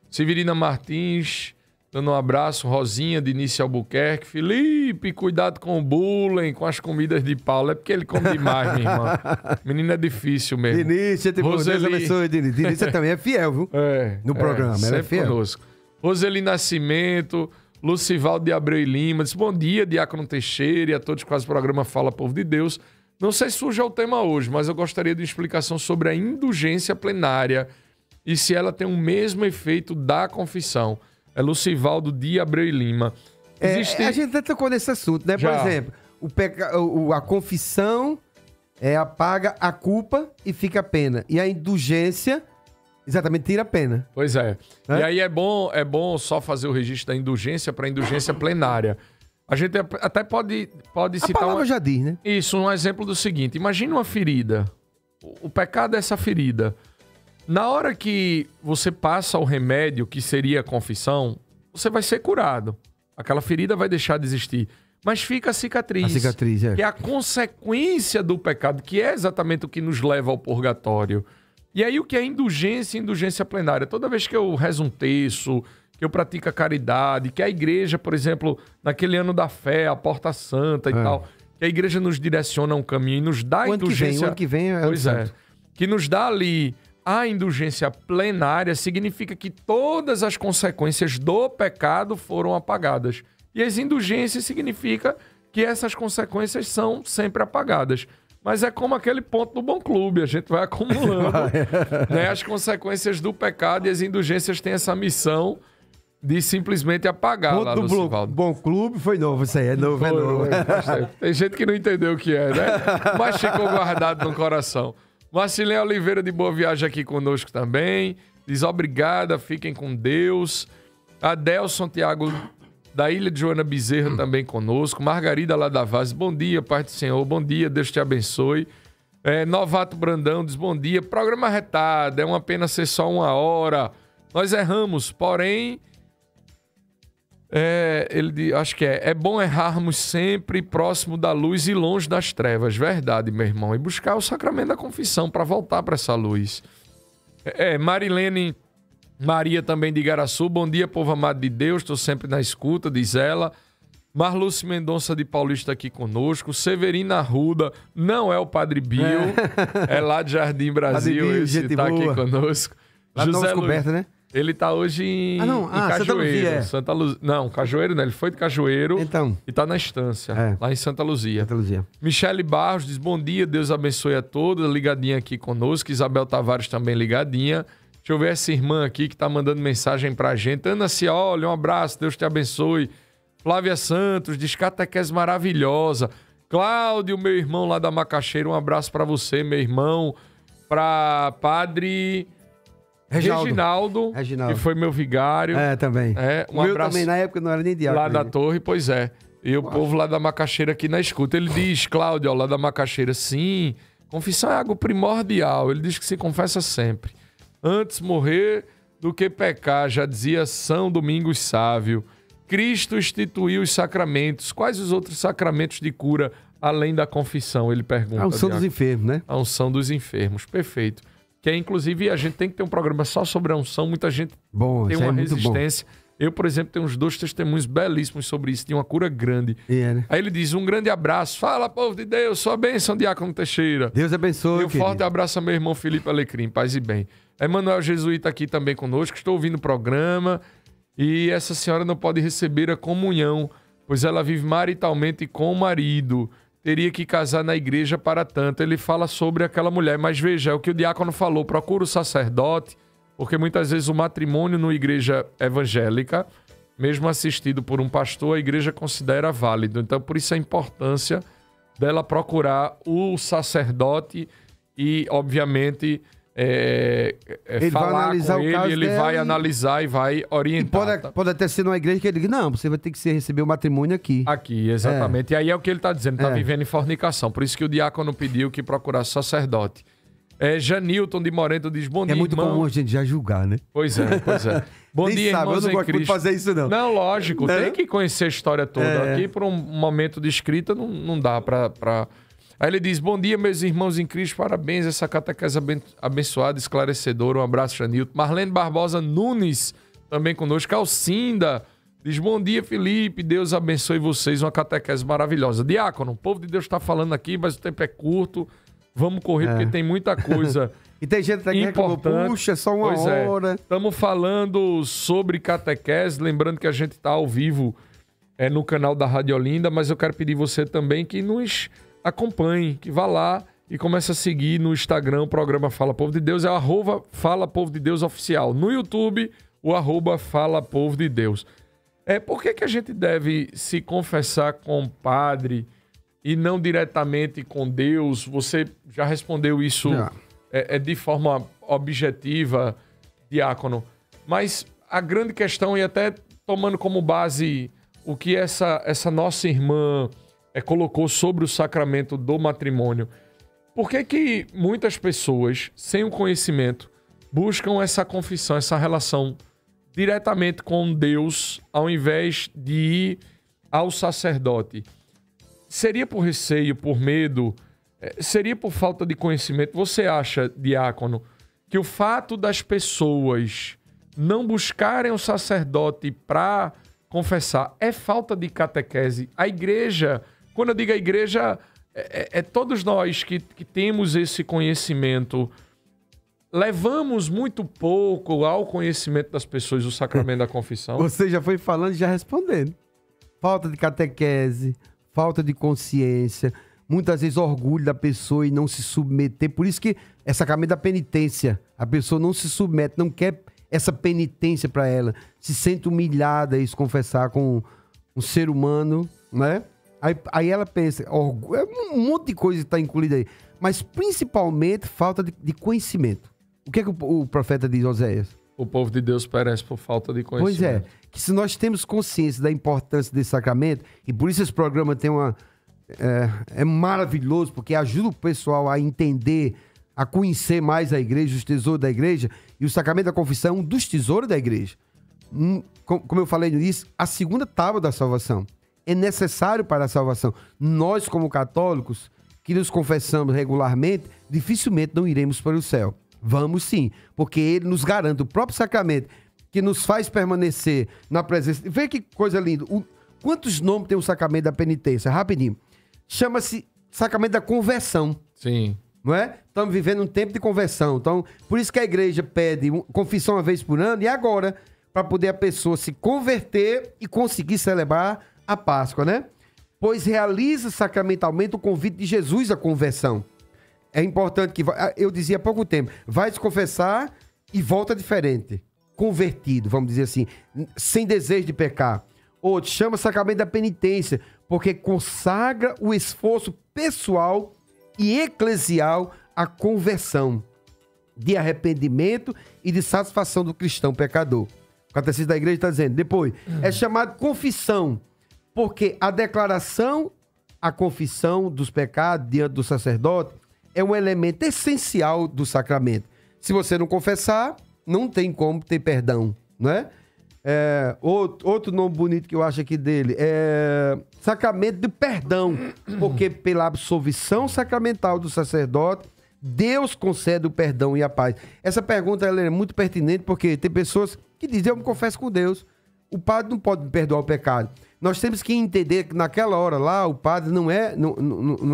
Severina Martins... dando um abraço, Rosinha de Início Albuquerque. Felipe, cuidado com o bullying, com as comidas de Paulo. É porque ele come demais, minha irmã. Menina é difícil mesmo. Deus abençoe, Denise também é fiel, viu? No programa, ela é fiel. Conosco. Roseli Nascimento, Lucivaldo de Abreu e Lima. Diz, bom dia, Diácono Teixeira e a todos que fazem o programa Fala Povo de Deus. Não sei se surge o tema hoje, mas eu gostaria de uma explicação sobre a indulgência plenária e se ela tem o mesmo efeito da confissão. É Lucivaldo de Abreu e Lima. A gente até tocou nesse assunto, né? Já. Por exemplo, a confissão apaga a culpa e fica a pena. E a indulgência, exatamente, tira a pena. Pois é. E aí é bom só fazer o registro da indulgência para indulgência plenária. A gente até pode A citar... palavra já diz, né? Isso, um exemplo do seguinte. Imagina uma ferida. O pecado é essa ferida. Na hora que você passa o remédio, que seria a confissão, você vai ser curado. Aquela ferida vai deixar de existir. Mas fica a cicatriz. A cicatriz, Que é a consequência do pecado, que é exatamente o que nos leva ao purgatório. E aí o que é indulgência e indulgência plenária? Toda vez que eu rezo um terço, que eu pratico a caridade, que a igreja, por exemplo, naquele ano da fé, a porta santa e tal, que a igreja nos direciona um caminho e nos dá a indulgência... O ano que vem é o Pois é. santo. Que nos dá ali a indulgência plenária, significa que todas as consequências do pecado foram apagadas. E as indulgências significa que essas consequências são sempre apagadas. Mas é como aquele ponto do bom clube, a gente vai acumulando né, as consequências do pecado e as indulgências têm essa missão de simplesmente apagar lá, Ponto do Lucivaldo. Bom Clube foi novo, isso aí. É novo, é novo. Tem gente que não entendeu o que é, né? Mas ficou guardado no coração. Marcilene Oliveira de Boa Viagem aqui conosco também. Diz obrigada, fiquem com Deus. Adelson Tiago da Ilha de Joana Bezerra também conosco. Margarida lá da Vaz, bom dia, Pai do Senhor. Bom dia, Deus te abençoe. Novato Brandão diz bom dia. Programa retado, é uma pena ser só 1 hora. Nós erramos, porém... acho que é bom errarmos sempre próximo da luz e longe das trevas. Verdade, meu irmão. E buscar o sacramento da confissão para voltar para essa luz. Marilene Maria também de Igaraçu. Bom dia, povo amado de Deus. Estou sempre na escuta, diz ela. Marluce Mendonça de Paulista aqui conosco. Severina Arruda. Não é o Padre Bill. É lá de Jardim Brasil. Padre Bill, Esse gente tá boa. aqui conosco. Lá José Nova Descoberta, né? Ele tá hoje em Cajueiro. Santa Luzia, Não, Cajueiro não. Ele foi de Cajueiro Então. e tá na estância, lá em Santa Luzia. Santa Luzia. Michele Barros diz, bom dia, Deus abençoe a todos. Ligadinha aqui conosco. Isabel Tavares também ligadinha. Deixa eu ver essa irmã aqui que tá mandando mensagem pra gente. Ana Cioli, um abraço, Deus te abençoe. Flávia Santos diz, catequese maravilhosa. Cláudio, meu irmão lá da Macaxeira, um abraço pra você, meu irmão. Pra Padre... Reginaldo, que foi meu vigário. Também. Um abraço também, na época, não era nem diácono. lá da torre, pois é. E o povo lá da Macaxeira aqui na escuta. Ele diz, Cláudio, lá da Macaxeira, sim, confissão é algo primordial. Ele diz que se confessa sempre. Antes morrer do que pecar, já dizia São Domingos Sávio. Cristo instituiu os sacramentos. Quais os outros sacramentos de cura além da confissão? Ele pergunta. A unção dos enfermos, né? A unção dos enfermos, perfeito. Que é, inclusive, a gente tem que ter um programa só sobre a unção. Muita gente tem uma resistência. Eu, por exemplo, tenho uns 2 testemunhos belíssimos sobre isso, de uma cura grande. Né? Aí ele diz, um grande abraço. Fala, povo de Deus, sua bênção, Diácono Teixeira. Deus abençoe, E um forte abraço a meu irmão Felipe Alecrim, paz e bem. Emanuel Jesuíta aqui também conosco, estou ouvindo o programa. E essa senhora não pode receber a comunhão, pois ela vive maritalmente com o marido. Teria que casar na igreja para tanto. Ele fala sobre aquela mulher, mas veja, é o que o diácono falou, procura o sacerdote, porque muitas vezes o matrimônio numa igreja evangélica, mesmo assistido por um pastor, a igreja considera válido. Então, por isso a importância dela procurar o sacerdote e, obviamente, ele falar vai analisar com o ele, caso ele dela vai analisar e vai E orientar. pode até ser numa igreja que ele diga, não, você vai ter que receber o matrimônio aqui. Aqui, exatamente. E aí é o que ele está dizendo, está vivendo em fornicação. Por isso que o diácono pediu que procurasse sacerdote. Janilton de Morento diz, bom dia, É muito irmão. comum a gente já julgar, né? Pois é, pois é. Bom Nem dia, sabe, irmãos eu não em gosto muito de Cristo. fazer isso, não. Não, lógico, Né? tem que conhecer a história toda. Aqui, por um momento de escrita, não dá pra... Aí ele diz, bom dia, meus irmãos em Cristo, parabéns, essa catequese abençoada, esclarecedora, um abraço, Janilton. Marlene Barbosa Nunes, também conosco. Alcinda diz, bom dia, Felipe, Deus abençoe vocês, uma catequese maravilhosa. Diácono, o povo de Deus está falando aqui, mas o tempo é curto, vamos correr, porque tem muita coisa E tem gente que reclamou, importante. puxa, só uma Pois é. hora. Estamos falando sobre catequese, lembrando que a gente está ao vivo no canal da Rádio Olinda, mas eu quero pedir você também que nos acompanhe, que vá lá e comece a seguir no Instagram o programa Fala Povo de Deus, é o @Fala Povo de Deus Oficial. No YouTube, o @Fala Povo de Deus. Por que a gente deve se confessar com o padre e não diretamente com Deus? Você já respondeu isso de forma objetiva, diácono. Mas a grande questão, e até tomando como base o que essa nossa irmã colocou sobre o sacramento do matrimônio, por que muitas pessoas, sem o conhecimento, buscam essa confissão, essa relação diretamente com Deus, ao invés de ir ao sacerdote? Seria por receio, por medo? Seria por falta de conhecimento? Você acha, diácono, que o fato das pessoas não buscarem o sacerdote para confessar é falta de catequese? A igreja, quando eu digo a igreja, todos nós que temos esse conhecimento, levamos muito pouco ao conhecimento das pessoas o sacramento da confissão. Você já foi falando e já respondendo. Falta de catequese, falta de consciência, muitas vezes orgulho da pessoa e não se submeter. Por isso que é sacramento da penitência. A pessoa não se submete, não quer essa penitência para ela. Se sente humilhada em se confessar com um ser humano, né? Aí ela pensa, um monte de coisa está incluída aí. Mas principalmente falta de conhecimento. O que é que o profeta diz, Oséias? O povo de Deus perece por falta de conhecimento. Pois é, que se nós temos consciência da importância desse sacramento, e por isso esse programa tem é maravilhoso, porque ajuda o pessoal a entender, a conhecer mais a igreja, os tesouros da igreja, e o sacramento da confissão é um dos tesouros da igreja. Como eu falei no início, a segunda tábua da salvação. É necessário para a salvação. Nós, como católicos, que nos confessamos regularmente, dificilmente não iremos para o céu. Vamos sim, porque ele nos garante o próprio sacramento, que nos faz permanecer na presença. Vê que coisa linda. Quantos nomes tem o sacramento da penitência? Rapidinho. Chama-se sacramento da conversão. Sim. Não é? Estamos vivendo um tempo de conversão. Então, por isso que a igreja pede confissão uma vez por ano, e agora, para poder a pessoa se converter e conseguir celebrar a Páscoa, né? Pois realiza sacramentalmente o convite de Jesus à conversão. É importante que, eu dizia há pouco tempo, vai se confessar e volta diferente. Convertido, vamos dizer assim, sem desejo de pecar. Outro, chama sacramento da penitência, porque consagra o esforço pessoal e eclesial à conversão, de arrependimento e de satisfação do cristão pecador. O catecismo da igreja está dizendo. Depois, é chamado confissão, porque a declaração, a confissão dos pecados diante do sacerdote é um elemento essencial do sacramento. Se você não confessar, não tem como ter perdão, não é? Outro nome bonito que eu acho aqui dele é sacramento de perdão, porque pela absolvição sacramental do sacerdote, Deus concede o perdão e a paz. Essa pergunta ela é muito pertinente, porque tem pessoas que dizem, eu me confesso com Deus, o padre não pode me perdoar o pecado. Nós temos que entender que naquela hora lá, o padre não é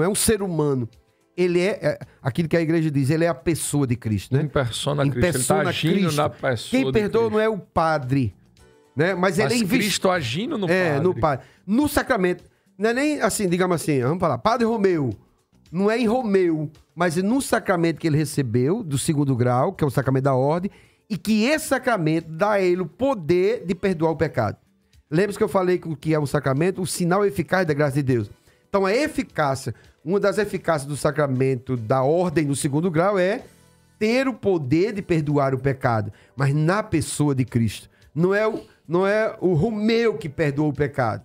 um ser humano. Ele é aquilo que a igreja diz, ele é a pessoa de Cristo, né? Em persona Cristo, ele está agindo Cristo. Na pessoa. Quem perdoa não é o padre, né? Mas ele é Cristo agindo no padre. No padre. No sacramento, não é nem assim, digamos assim, vamos falar, Padre Romeu, não é em Romeu, mas é no sacramento que ele recebeu, do 2º grau, que é o sacramento da ordem, e que esse sacramento dá a ele o poder de perdoar o pecado. Lembra que eu falei que é um sacramento, o sinal eficaz da graça de Deus. Então a eficácia, uma das eficácias do sacramento da ordem no 2º grau é ter o poder de perdoar o pecado, mas na pessoa de Cristo. Não é o Romeu que perdoa o pecado,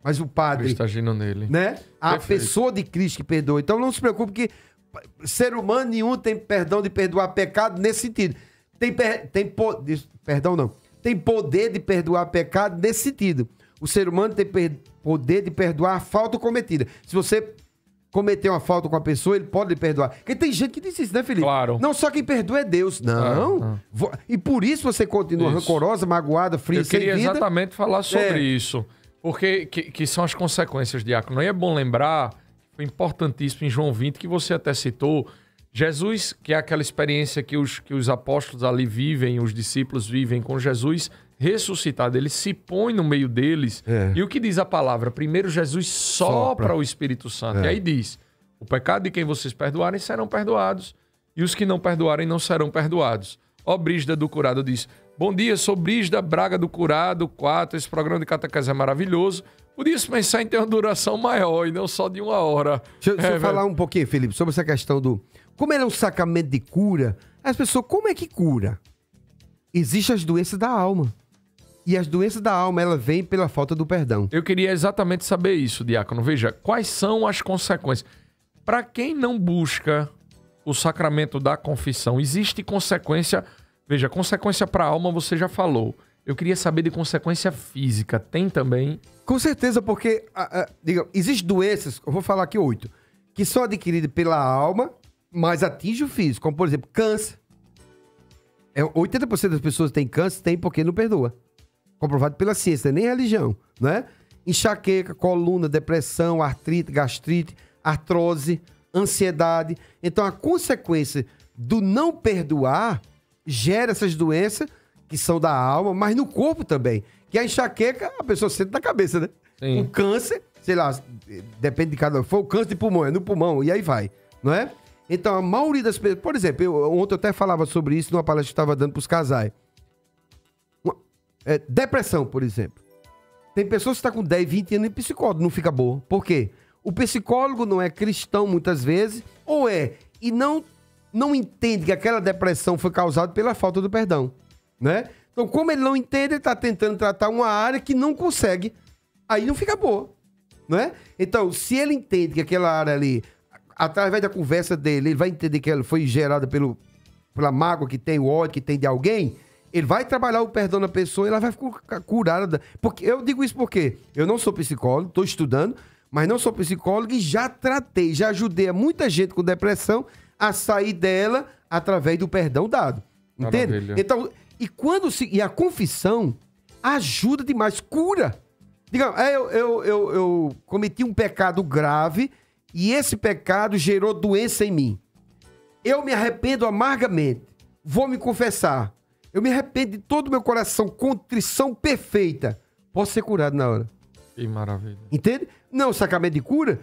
mas o padre. Cristo agindo nele. Né? A Perfeito. pessoa de Cristo que perdoa. Então não se preocupe que ser humano nenhum tem perdão de perdoar pecado nesse sentido. Tem poder de perdoar pecado nesse sentido. O ser humano tem poder de perdoar a falta cometida. Se você cometer uma falta com a pessoa, ele pode lhe perdoar. Porque tem gente que diz isso, né, Felipe? Claro. Não, só quem perdoa é Deus. Não. E por isso você continua rancorosa, magoada, fria, sem vida. Eu queria exatamente falar sobre isso. Porque que são as consequências, diácono. E é bom lembrar, foi importantíssimo em João 20, que você até citou, Jesus, que é aquela experiência que os apóstolos ali vivem, os discípulos vivem com Jesus ressuscitado, ele se põe no meio deles. E o que diz a palavra? Primeiro Jesus sopra o Espírito Santo. E aí diz, O pecado de quem vocês perdoarem serão perdoados, e os que não perdoarem não serão perdoados. Ó Brígida do Curado diz: bom dia, sou Brígida Braga do Curado 4. Esse programa de catequese é maravilhoso. Podia pensar em ter uma duração maior e não só de 1 hora. Deixa eu falar um pouquinho, Felipe, sobre essa questão do... Como ele é um sacramento de cura, as pessoas, como é que cura? Existem as doenças da alma. E as doenças da alma, ela vem pela falta do perdão. Eu queria exatamente saber isso, Diácono. Veja, quais são as consequências? Para quem não busca o sacramento da confissão, existe consequência... Veja, consequência para a alma você já falou. Eu queria saber de consequência física. Tem também? Com certeza, porque existem doenças, eu vou falar aqui 8, que são adquiridas pela alma, mas atingem o físico. Como, por exemplo, câncer. 80% das pessoas que têm câncer tem porque não perdoa. Comprovado pela ciência, nem religião, né? Enxaqueca, coluna, depressão, artrite, gastrite, artrose, ansiedade. Então, a consequência do não perdoar gera essas doenças que são da alma, mas no corpo também. Que a enxaqueca, a pessoa sente na cabeça, né? Sim. O câncer, sei lá, depende de cada um. Foi o câncer de pulmão, é no pulmão, e aí vai, não é? Então, a maioria das pessoas... Por exemplo, ontem eu até falava sobre isso numa palestra que eu estava dando para os casais. Depressão, por exemplo. Tem pessoas que estão com 10, 20 anos e psicólogo não fica boa. Por quê? O psicólogo não é cristão muitas vezes, ou é, e não entende que aquela depressão foi causada pela falta do perdão, né? Então, como ele não entende, ele está tentando tratar uma área que não consegue, aí não fica boa, não é? Então, se ele entende que aquela área ali, através da conversa dele, ele vai entender que ela foi gerada pela mágoa que tem, o ódio que tem de alguém, ele vai trabalhar o perdão na pessoa e ela vai ficar curada. Porque eu digo isso porque eu não sou psicólogo, estou estudando, mas não sou psicólogo e já tratei, já ajudei a muita gente com depressão a sair dela através do perdão dado. Entende? Maravilha. Então, e a confissão ajuda demais, cura. Digamos, eu cometi um pecado grave e esse pecado gerou doença em mim. Eu me arrependo amargamente, vou me confessar. Eu me arrependo de todo o meu coração, contrição perfeita. Posso ser curado na hora. Que maravilha. Entende? Não, o sacramento de cura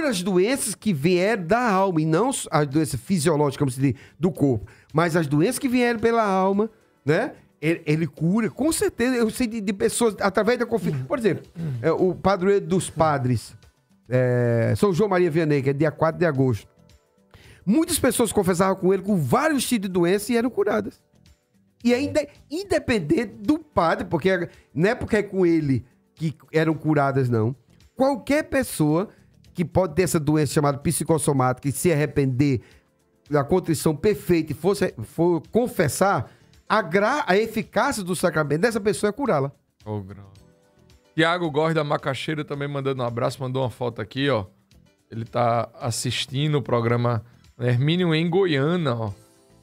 as doenças que vieram da alma e não as doenças fisiológicas, como se diz, do corpo. Mas as doenças que vieram pela alma, né? Ele cura, com certeza. Eu sei de pessoas, através da confissão. Por exemplo, o padroeiro dos padres, São João Maria Vianney, que é dia 4 de agosto. Muitas pessoas confessavam com ele com vários tipos de doenças e eram curadas. E ainda, independente do padre, porque não é porque é com ele que eram curadas, não. Qualquer pessoa que pode ter essa doença chamada psicossomática e se arrepender da contrição perfeita e for confessar, a eficácia do sacramento dessa pessoa é curá-la. Oh, Tiago Góes da Macaxeira também mandando um abraço, mandou uma foto aqui, ó. Ele tá assistindo o programa Hermínio em Goiânia, ó.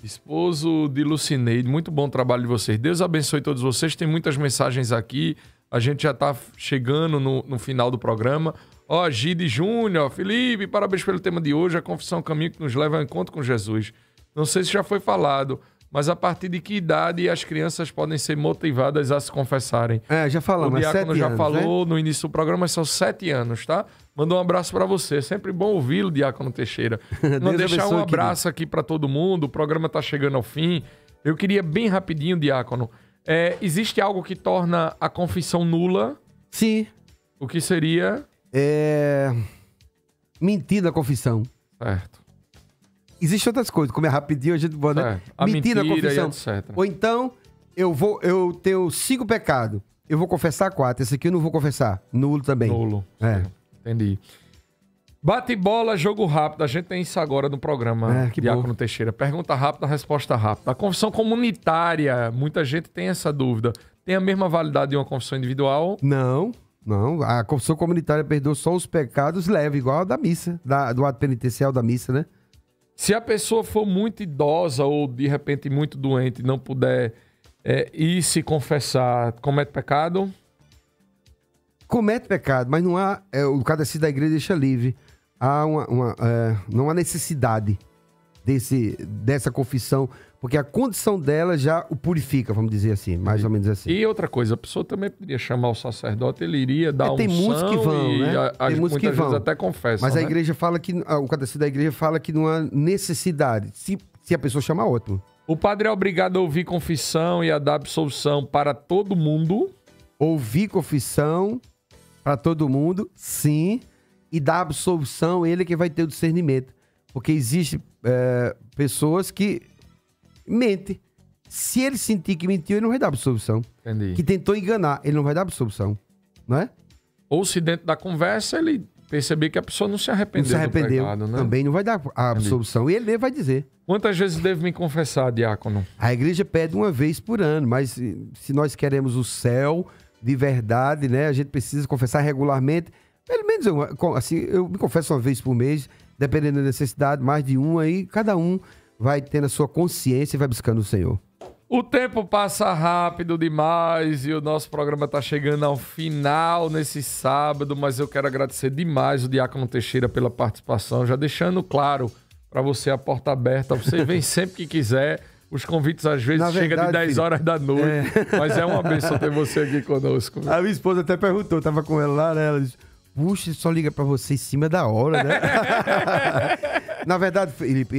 Esposo de Lucineide, muito bom o trabalho de vocês. Deus abençoe todos vocês. Tem muitas mensagens aqui. A gente já tá chegando no final do programa. Ó, Gide Júnior, Felipe, parabéns pelo tema de hoje. A confissão é um caminho que nos leva ao encontro com Jesus. Não sei se já foi falado, mas a partir de que idade as crianças podem ser motivadas a se confessarem? Já falamos, o Diácono já falou, né? No início do programa, são 7 anos, tá? Mandou um abraço pra você. Sempre bom ouvi-lo, Diácono Teixeira. Vou deixar um abraço aqui pra todo mundo. O programa tá chegando ao fim. Eu queria bem rapidinho, Diácono. Existe algo que torna a confissão nula? Sim. O que seria? Mentir na confissão. Certo. Existem outras coisas, como é rapidinho, a gente pode... Né? A mentir na confissão. etc. Ou então, eu tenho 5 pecados. Eu vou confessar 4. Esse aqui eu não vou confessar. Nulo também. Nulo. Entendi. Bate bola, jogo rápido. A gente tem isso agora no programa, Diácono Teixeira. Pergunta rápida, resposta rápida. A confissão comunitária, muita gente tem essa dúvida. Tem a mesma validade de uma confissão individual? Não. A confissão comunitária perdoa só os pecados leves, igual a da missa, do ato penitencial da missa, né? Se a pessoa for muito idosa ou, de repente, muito doente e não puder ir se confessar, comete pecado? Comete pecado, mas não há... o catecismo da igreja deixa livre. Há não há necessidade dessa confissão, Porque a condição dela já o purifica, vamos dizer assim, mais ou menos assim. E outra coisa, a pessoa também poderia chamar o sacerdote, ele iria dar Tem muitos que vão, e né? Tem muitos que muitas vão. vezes até confessam, Mas a né? igreja fala que, o catecismo da igreja fala que não há necessidade. Se a pessoa chamar, ótimo. O padre é obrigado a ouvir confissão e a dar absolução para todo mundo. Ouvir confissão para todo mundo, sim. E dar absolução, ele é que vai ter o discernimento. Porque existe pessoas que mentem. Se ele sentir que mentiu, ele não vai dar absolução. Entendi. Que tentou enganar, ele não vai dar absolução. Não é? Ou se dentro da conversa ele perceber que a pessoa não se arrependeu, Não se arrependeu. do pecado, né? Também não vai dar a absolução. E ele mesmo vai dizer. Quantas vezes devo me confessar, diácono? A igreja pede uma vez por ano, mas se nós queremos o céu de verdade, né? A gente precisa confessar regularmente. Pelo menos eu me confesso uma vez por mês, dependendo da necessidade, mais de uma, aí cada um vai tendo a sua consciência e vai buscando o Senhor. O tempo passa rápido demais e o nosso programa está chegando ao final nesse sábado, mas eu quero agradecer demais o Diácono Teixeira pela participação, já deixando claro para você a porta aberta, você vem sempre que quiser. Os convites às vezes chegam de 10 horas da noite, mas é uma bênção ter você aqui conosco. A minha esposa até perguntou, tava com ela lá, né? Ela disse, puxa, só liga pra você em cima da hora, né? Na verdade, Felipe,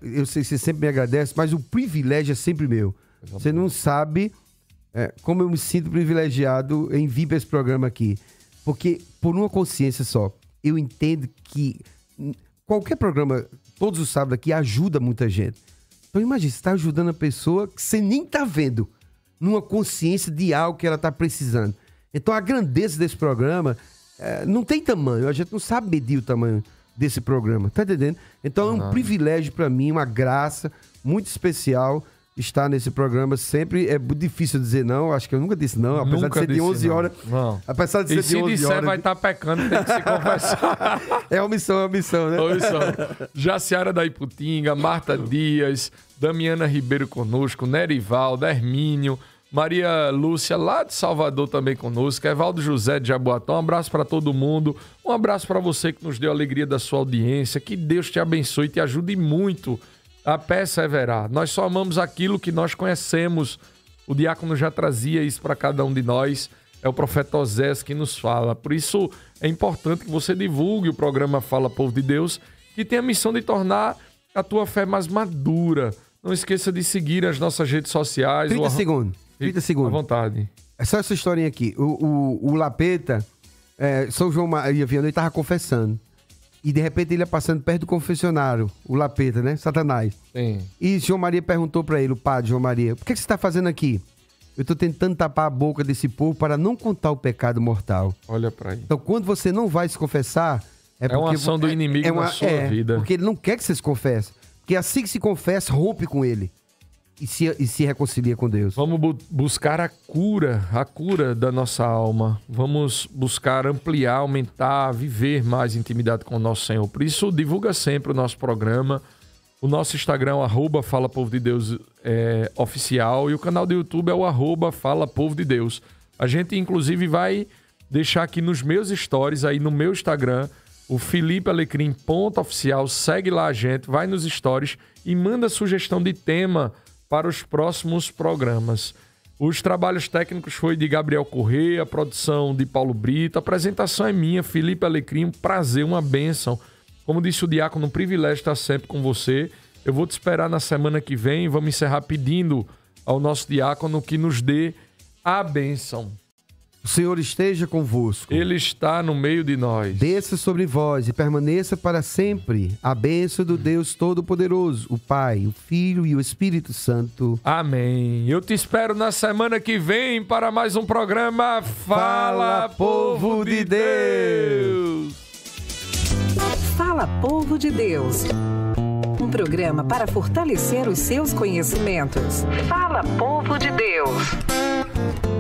eu sei que você sempre me agradece, mas o privilégio é sempre meu. Você não sabe como eu me sinto privilegiado em vir pra esse programa aqui. Porque, por uma consciência só, eu entendo que qualquer programa, todos os sábados aqui, ajuda muita gente. Então imagina, você está ajudando a pessoa que você nem tá vendo, numa consciência de algo que ela tá precisando. Então a grandeza desse programa não tem tamanho, a gente não sabe medir o tamanho desse programa, tá entendendo? Então é um privilégio para mim, uma graça muito especial estar nesse programa. Sempre é difícil dizer não, acho que eu nunca disse não, apesar de ser de 11 horas. Não. Apesar de ser E se de 11 disser horas. vai estar pecando, tem que se confessar. É uma missão, né? Oi, Jaciara da Iputinga, Marta Dias, Damiana Ribeiro conosco, Nerivaldo, Hermínio, Maria Lúcia lá de Salvador também conosco, Evaldo José de Jaboatão, um abraço para todo mundo, um abraço para você que nos deu a alegria da sua audiência, que Deus te abençoe e te ajude muito a perseverar. Nós só amamos aquilo que nós conhecemos. O diácono já trazia isso para cada um de nós. É o profeta Osés que nos fala. Por isso é importante que você divulgue o programa Fala Povo de Deus, que tem a missão de tornar a tua fé mais madura. Não esqueça de seguir as nossas redes sociais. 30 segundos. 30 segundos. À vontade. É só essa historinha aqui. O Lapeta, São João Maria Vianney estava confessando. E de repente ele ia passando perto do confessionário, o Lapeta, né? Satanás. Sim. E João Maria perguntou para ele, o padre João Maria, por que você está fazendo aqui? Eu estou tentando tapar a boca desse povo para não contar o pecado mortal. Olha para aí. Então quando você não vai se confessar... É uma ação do inimigo na sua vida. Porque ele não quer que você se confesse. Porque assim que se confessa, rompe com ele. E se reconcilia com Deus. Vamos buscar a cura da nossa alma. Vamos buscar ampliar, aumentar, viver mais intimidade com o nosso Senhor. Por isso, divulga sempre o nosso programa. O nosso Instagram é o @Fala Povo de Deus oficial. E o canal do YouTube é o @Fala Povo de Deus. A gente, inclusive, vai deixar aqui nos meus stories, aí no meu Instagram, o Felipe Alecrim _oficial. Segue lá a gente, vai nos stories e manda sugestão de tema para os próximos programas. Os trabalhos técnicos foi de Gabriel Corrêa, a produção de Paulo Brito, a apresentação é minha, Felipe Alecrim, um prazer, uma bênção. Como disse o diácono, um privilégio estar sempre com você. Eu vou te esperar na semana que vem, vamos encerrar pedindo ao nosso diácono que nos dê a bênção. O Senhor esteja convosco. Ele está no meio de nós. Desça sobre vós e permaneça para sempre a bênção do Deus Todo-Poderoso, o Pai, o Filho e o Espírito Santo. Amém. Eu te espero na semana que vem para mais um programa Fala Povo de Deus. Fala Povo de Deus. Um programa para fortalecer os seus conhecimentos. Fala Povo de Deus.